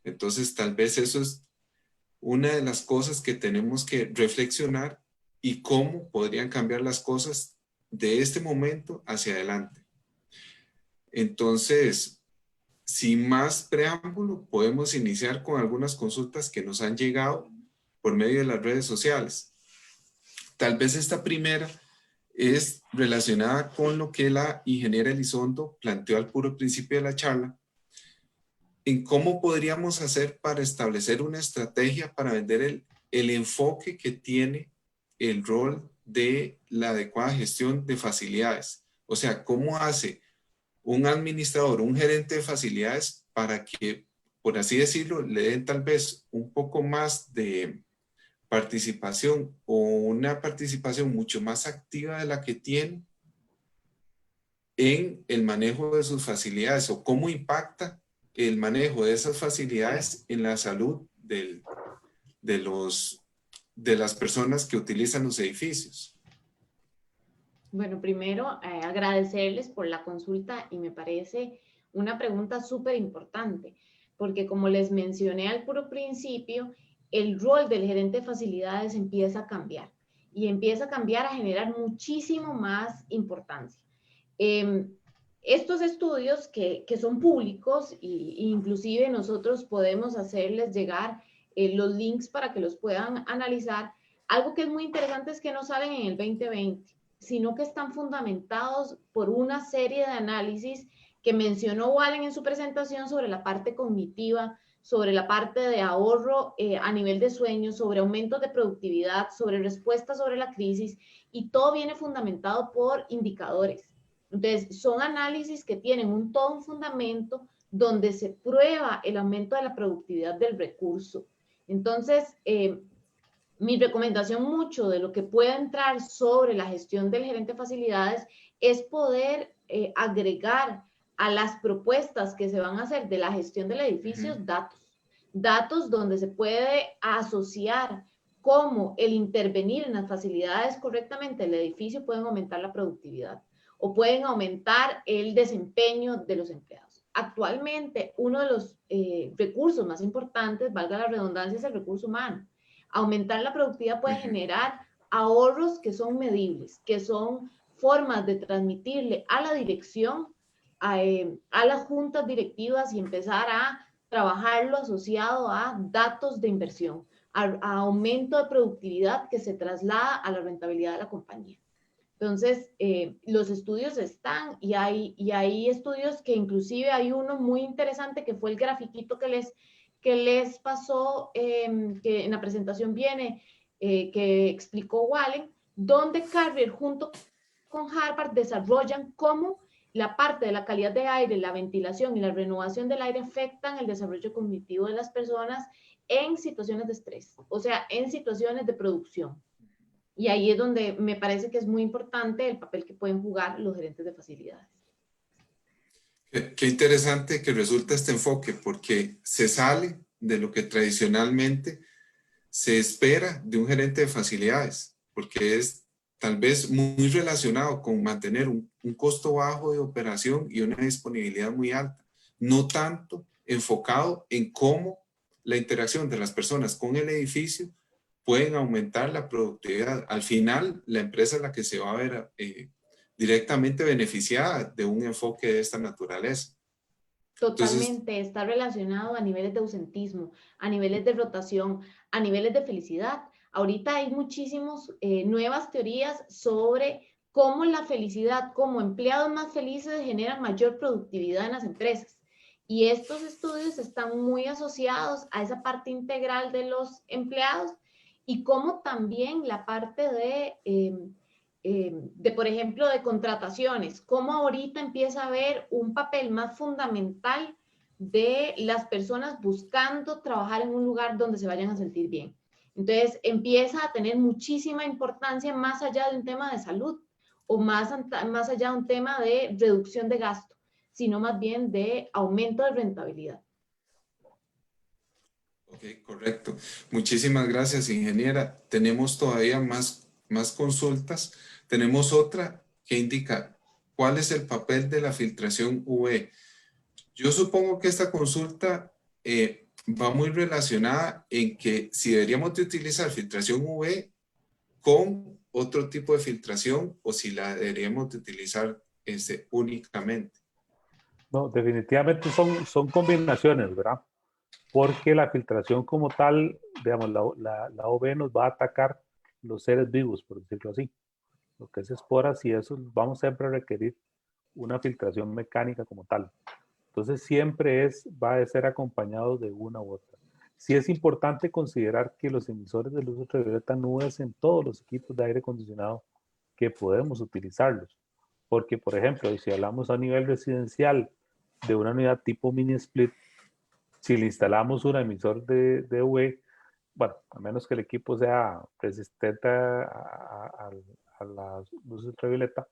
Entonces, tal vez eso es una de las cosas que tenemos que reflexionar y cómo podrían cambiar las cosas de este momento hacia adelante. Entonces, sin más preámbulo, podemos iniciar con algunas consultas que nos han llegado por medio de las redes sociales. Tal vez esta primera es relacionada con lo que la ingeniera Elizondo planteó al puro principio de la charla, en cómo podríamos hacer para establecer una estrategia para vender el enfoque que tiene el rol de la adecuada gestión de facilidades. O sea, cómo hace un administrador, un gerente de facilidades para que, por así decirlo, le den tal vez un poco más de participación o una participación mucho más activa de la que tiene en el manejo de sus facilidades, o cómo impacta el manejo de esas facilidades en la salud de las personas que utilizan los edificios. Bueno, primero agradecerles por la consulta y me parece una pregunta súper importante, porque como les mencioné al puro principio, el rol del gerente de facilidades empieza a cambiar y empieza a cambiar a generar muchísimo más importancia. Estos estudios que son públicos e inclusive nosotros podemos hacerles llegar los links para que los puedan analizar. Algo que es muy interesante es que no salen en el 2020, sino que están fundamentados por una serie de análisis que mencionó Wallen en su presentación sobre la parte cognitiva, sobre la parte de ahorro a nivel de sueño, sobre aumentos de productividad, sobre respuestas sobre la crisis, y todo viene fundamentado por indicadores. Entonces, son análisis que tienen todo un fundamento donde se prueba el aumento de la productividad del recurso. Entonces, mi recomendación mucho de lo que pueda entrar sobre la gestión del gerente de facilidades es poder agregar a las propuestas que se van a hacer de la gestión del edificio datos donde se puede asociar cómo el intervenir en las facilidades correctamente del edificio pueden aumentar la productividad o pueden aumentar el desempeño de los empleados. Actualmente, uno de los recursos más importantes, valga la redundancia, es el recurso humano. Aumentar la productividad puede generar ahorros que son medibles, que son formas de transmitirle a la dirección, a las juntas directivas y empezar a trabajarlo asociado a datos de inversión, a aumento de productividad que se traslada a la rentabilidad de la compañía. Entonces, los estudios están y hay estudios que inclusive hay uno muy interesante que fue el grafiquito que les pasó, que en la presentación viene, que explicó Wallen, donde Carrier junto con Harvard desarrollan cómo la parte de la calidad de aire, la ventilación y la renovación del aire afectan el desarrollo cognitivo de las personas en situaciones de estrés, o sea, en situaciones de producción. Y ahí es donde me parece que es muy importante el papel que pueden jugar los gerentes de facilidades. Qué interesante que resulta este enfoque, porque se sale de lo que tradicionalmente se espera de un gerente de facilidades, porque es tal vez muy relacionado con mantener un costo bajo de operación y una disponibilidad muy alta, no tanto enfocado en cómo la interacción de las personas con el edificio pueden aumentar la productividad. Al final, la empresa es la que se va a ver directamente beneficiada de un enfoque de esta naturaleza. Totalmente, entonces, está relacionado a niveles de ausentismo, a niveles de rotación, a niveles de felicidad. Ahorita hay muchísimas nuevas teorías sobre cómo la felicidad, como empleados más felices generan mayor productividad en las empresas. Y estos estudios están muy asociados a esa parte integral de los empleados y cómo también la parte por ejemplo, de contrataciones, cómo ahorita empieza a haber un papel más fundamental de las personas buscando trabajar en un lugar donde se vayan a sentir bien. Entonces, empieza a tener muchísima importancia más allá de un tema de salud o más allá de un tema de reducción de gasto, sino más bien de aumento de rentabilidad. Ok, correcto. Muchísimas gracias, ingeniera. Tenemos todavía más consultas. Tenemos otra que indica cuál es el papel de la filtración UV. Yo supongo que esta consulta va muy relacionada en que si deberíamos de utilizar filtración UV con otro tipo de filtración o si la deberíamos de utilizar únicamente. No, definitivamente son combinaciones, ¿verdad? Porque la filtración como tal, digamos, la OB nos va a atacar los seres vivos, por decirlo así. Lo que es esporas y eso, vamos siempre a requerir una filtración mecánica como tal. Entonces siempre va a ser acompañado de una u otra. Sí es importante considerar que los emisores de luz ultravioleta no es en todos los equipos de aire acondicionado que podemos utilizarlos. Porque, por ejemplo, si hablamos a nivel residencial de una unidad tipo mini split, si le instalamos un emisor de UV, bueno, a menos que el equipo sea resistente a la luz ultravioleta,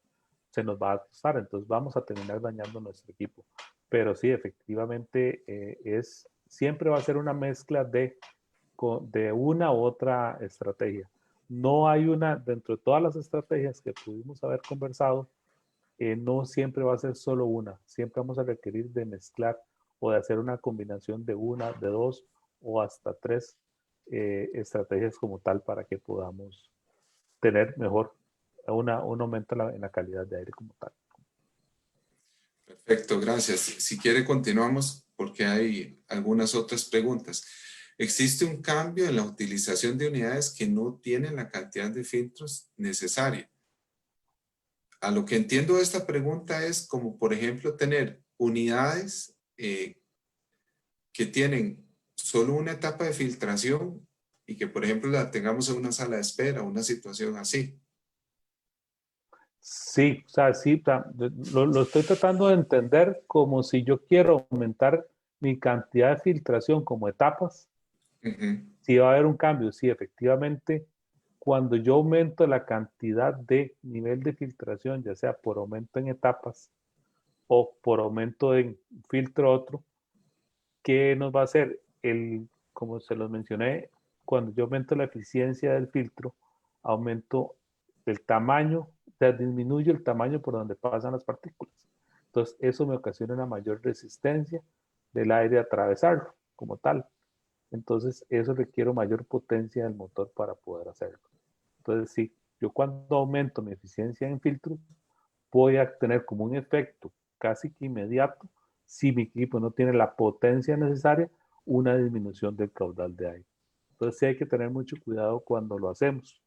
se nos va a costar, entonces vamos a terminar dañando nuestro equipo. Pero sí, efectivamente, siempre va a ser una mezcla de una u otra estrategia. No hay una, dentro de todas las estrategias que pudimos haber conversado, no siempre va a ser solo una, siempre vamos a requerir de mezclar o de hacer una combinación de una, de dos o hasta tres estrategias como tal para que podamos tener mejor un aumento en la calidad de aire como tal. Perfecto, gracias. Si quiere continuamos porque hay algunas otras preguntas. ¿Existe un cambio en la utilización de unidades que no tienen la cantidad de filtros necesaria? A lo que entiendo de esta pregunta es como, por ejemplo, tener unidades que tienen solo una etapa de filtración y que, por ejemplo, la tengamos en una sala de espera, una situación así. Sí, o sea, sí, lo estoy tratando de entender como si yo quiero aumentar mi cantidad de filtración como etapas. Sí va a haber un cambio, sí, efectivamente, cuando yo aumento la cantidad de nivel de filtración, ya sea por aumento en etapas o por aumento en filtro otro, ¿qué nos va a hacer? Como se los mencioné, cuando yo aumento la eficiencia del filtro, aumento el tamaño, o sea, disminuyo el tamaño por donde pasan las partículas. Entonces, eso me ocasiona una mayor resistencia del aire a atravesarlo como tal. Entonces, eso requiere mayor potencia del motor para poder hacerlo. Entonces, sí, yo cuando aumento mi eficiencia en filtro, voy a tener como un efecto casi que inmediato, si mi equipo no tiene la potencia necesaria, una disminución del caudal de aire. Entonces, sí hay que tener mucho cuidado cuando lo hacemos.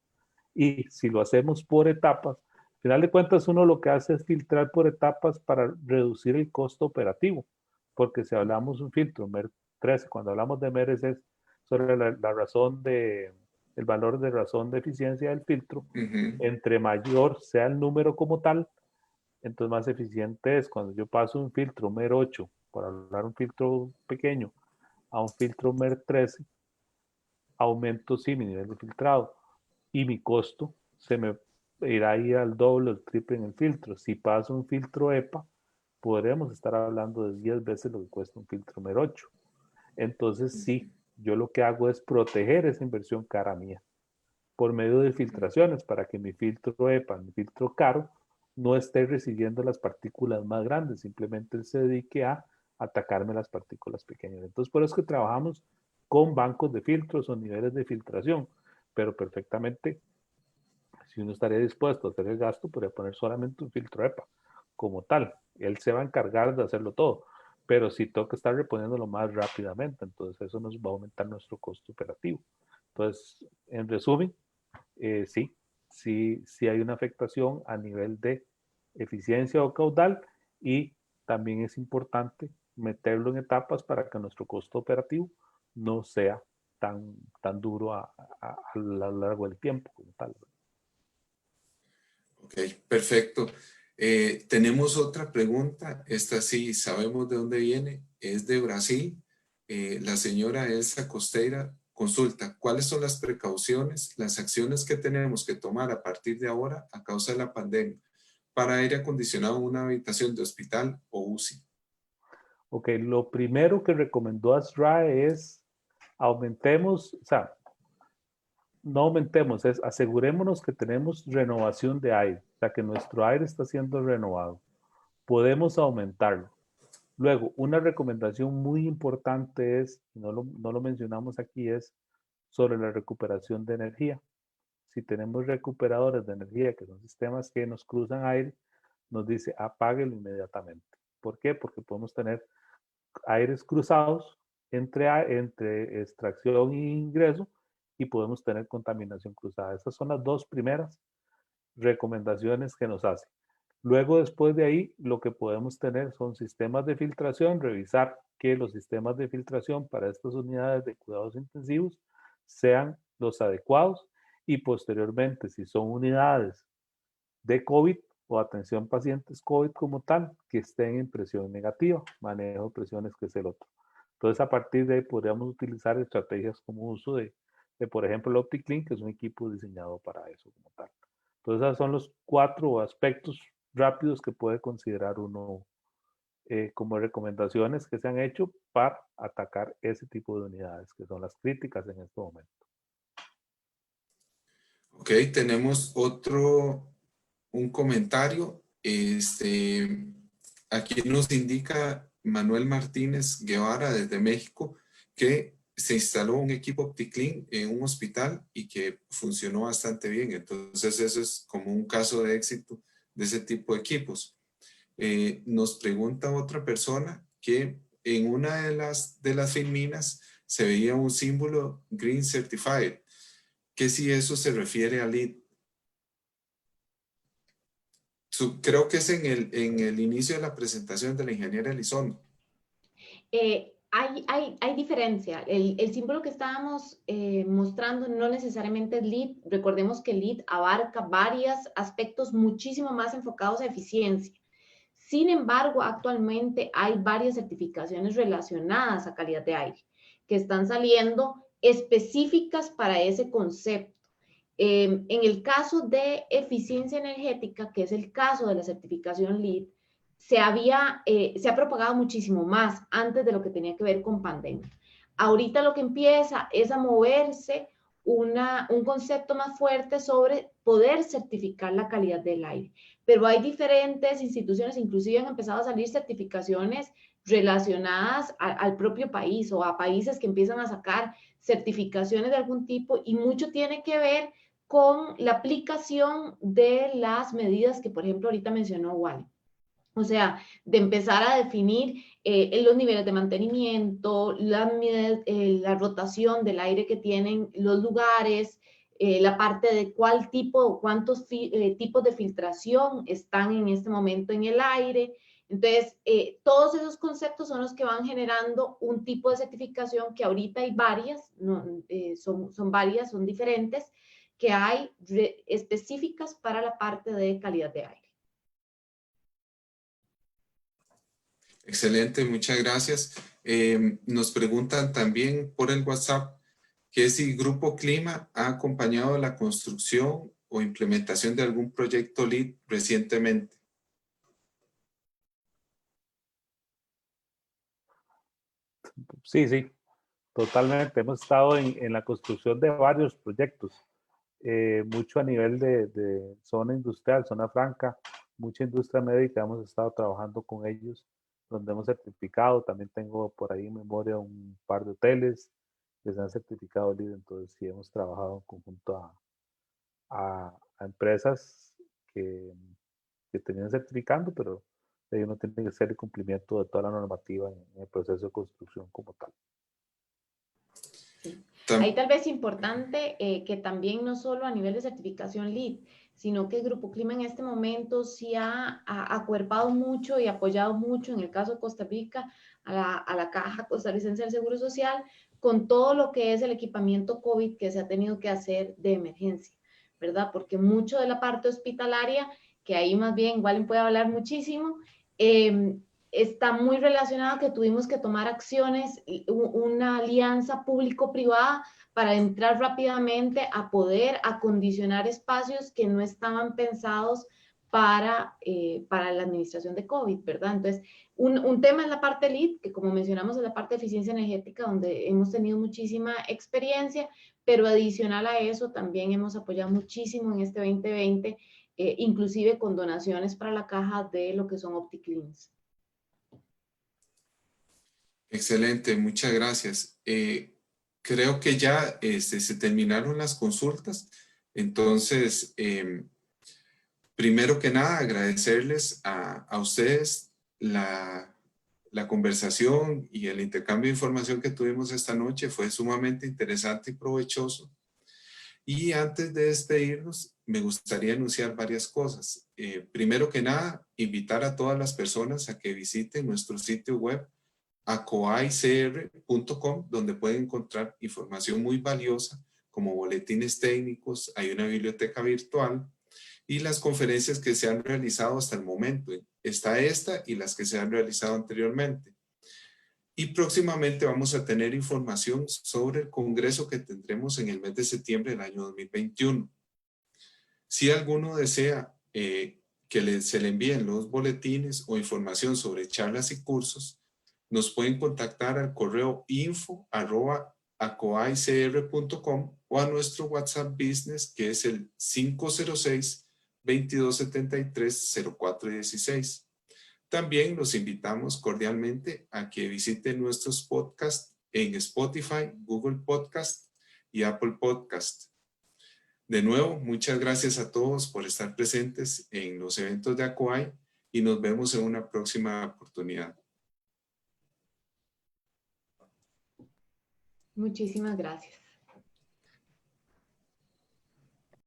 Y si lo hacemos por etapas, al final de cuentas uno lo que hace es filtrar por etapas para reducir el costo operativo. Porque si hablamos un filtro MER 13, cuando hablamos de MER es sobre la razón el valor de razón de eficiencia del filtro, entre mayor sea el número como tal, entonces más eficiente es. Cuando yo paso un filtro MER 8, por hablar un filtro pequeño, a un filtro MER 13, aumento sí mi nivel de filtrado y mi costo se me irá a ir al doble o el triple en el filtro. Si paso un filtro EPA, podremos estar hablando de 10 veces lo que cuesta un filtro MER 8. Entonces sí, yo lo que hago es proteger esa inversión cara mía por medio de filtraciones para que mi filtro EPA, mi filtro caro, no esté recibiendo las partículas más grandes, simplemente se dedique a atacarme las partículas pequeñas. Entonces, por eso es que trabajamos con bancos de filtros o niveles de filtración, pero perfectamente, si uno estaría dispuesto a hacer el gasto, podría poner solamente un filtro EPA como tal. Él se va a encargar de hacerlo todo, pero sí toca estar reponiéndolo más rápidamente, entonces eso nos va a aumentar nuestro costo operativo. Entonces, en resumen, sí hay una afectación a nivel de eficiencia o caudal y también es importante meterlo en etapas para que nuestro costo operativo no sea tan duro a lo largo del tiempo como tal. Ok, perfecto. Tenemos otra pregunta. Esta sí sabemos de dónde viene. Es de Brasil. La señora Elsa Costeira consulta, ¿cuáles son las precauciones, las acciones que tenemos que tomar a partir de ahora a causa de la pandemia para aire acondicionado en una habitación de hospital o UCI? Ok, lo primero que recomendó ASRAE es aumentemos, o sea, no aumentemos, es asegurémonos que tenemos renovación de aire, o sea, que nuestro aire está siendo renovado. Podemos aumentarlo. Luego, una recomendación muy importante es, no lo mencionamos aquí, es sobre la recuperación de energía. Si tenemos recuperadores de energía, que son sistemas que nos cruzan aire, nos dice apáguelo inmediatamente. ¿Por qué? Porque podemos tener aires cruzados entre extracción e ingreso y podemos tener contaminación cruzada. Esas son las dos primeras recomendaciones que nos hace. Luego, después de ahí, lo que podemos tener son sistemas de filtración, revisar que los sistemas de filtración para estas unidades de cuidados intensivos sean los adecuados y posteriormente, si son unidades de COVID o atención a pacientes COVID como tal, que estén en presión negativa, manejo de presiones, que es el otro. Entonces, a partir de ahí podríamos utilizar estrategias como uso de por ejemplo, el OptiClean, que es un equipo diseñado para eso como tal. Entonces, esos son los 4 aspectos rápidos que puede considerar uno como recomendaciones que se han hecho para atacar ese tipo de unidades, que son las críticas en este momento. Ok, tenemos un comentario. Aquí nos indica Manuel Martínez Guevara desde México que se instaló un equipo OptiClean en un hospital y que funcionó bastante bien. Entonces, eso es como un caso de éxito de ese tipo de equipos. Nos pregunta otra persona que en una de las filminas se veía un símbolo Green Certified, que si eso se refiere a LEED. Creo que es en el inicio de la presentación de la ingeniera Elizondo. Hay diferencia. El símbolo que estábamos mostrando no necesariamente es LEED. Recordemos que LEED abarca varios aspectos muchísimo más enfocados a eficiencia. Sin embargo, actualmente hay varias certificaciones relacionadas a calidad de aire que están saliendo específicas para ese concepto. En el caso de eficiencia energética, que es el caso de la certificación LEED, se ha propagado muchísimo más antes de lo que tenía que ver con pandemia. Ahorita lo que empieza es a moverse un concepto más fuerte sobre poder certificar la calidad del aire. Pero hay diferentes instituciones, inclusive han empezado a salir certificaciones relacionadas al propio país o a países que empiezan a sacar certificaciones de algún tipo, y mucho tiene que ver con la aplicación de las medidas que, por ejemplo, ahorita mencionó Wally. O sea, de empezar a definir los niveles de mantenimiento, la rotación del aire que tienen los lugares, la parte de cuál tipo o cuántos tipos de filtración están en este momento en el aire. Entonces, todos esos conceptos son los que van generando un tipo de certificación que ahorita hay varias, no, son varias, son diferentes, que hay específicas para la parte de calidad de aire. Excelente, muchas gracias. Nos preguntan también por el WhatsApp que si Grupo Clima ha acompañado la construcción o implementación de algún proyecto LEED recientemente. Sí, totalmente. Hemos estado en la construcción de varios proyectos, mucho a nivel de zona industrial, zona franca, mucha industria médica. Hemos estado trabajando con ellos, donde hemos certificado. También tengo por ahí en memoria un par de hoteles que se han certificado LEED. Entonces, sí, hemos trabajado en conjunto a empresas que tenían certificando, pero ellos no tienen que hacer el cumplimiento de toda la normativa en el proceso de construcción como tal. Sí. Ahí tal vez importante que también no solo a nivel de certificación LEED, sino que el Grupo Clima en este momento sí ha acuerpado mucho y apoyado mucho, en el caso de Costa Rica, a la Caja Costarricense del Seguro Social, con todo lo que es el equipamiento COVID que se ha tenido que hacer de emergencia, ¿verdad? Porque mucho de la parte hospitalaria, que ahí más bien Wally puede hablar muchísimo, está muy relacionado a que tuvimos que tomar acciones, una alianza público-privada para entrar rápidamente a poder acondicionar espacios que no estaban pensados para la administración de COVID, ¿verdad? Entonces, un tema es la parte LEED, que como mencionamos es la parte de eficiencia energética, donde hemos tenido muchísima experiencia, pero adicional a eso también hemos apoyado muchísimo en este 2020, inclusive con donaciones para la caja de lo que son OptiCleans. Excelente, muchas gracias. Creo que ya se terminaron las consultas. Entonces, primero que nada, agradecerles a ustedes la conversación y el intercambio de información que tuvimos esta noche. Fue sumamente interesante y provechoso. Y antes de despedirnos, me gustaría anunciar varias cosas. Primero que nada, invitar a todas las personas a que visiten nuestro sitio web acoaicr.com, donde pueden encontrar información muy valiosa como boletines técnicos, hay una biblioteca virtual y las conferencias que se han realizado hasta el momento. Está esta y las que se han realizado anteriormente. Y próximamente vamos a tener información sobre el congreso que tendremos en el mes de septiembre del año 2021. Si alguno desea que se le envíen los boletines o información sobre charlas y cursos, nos pueden contactar al correo info@acoaicr.com o a nuestro WhatsApp Business, que es el 506-2273-0416. También los invitamos cordialmente a que visiten nuestros podcasts en Spotify, Google Podcast y Apple Podcast. De nuevo, muchas gracias a todos por estar presentes en los eventos de ACOAI y nos vemos en una próxima oportunidad. Muchísimas gracias.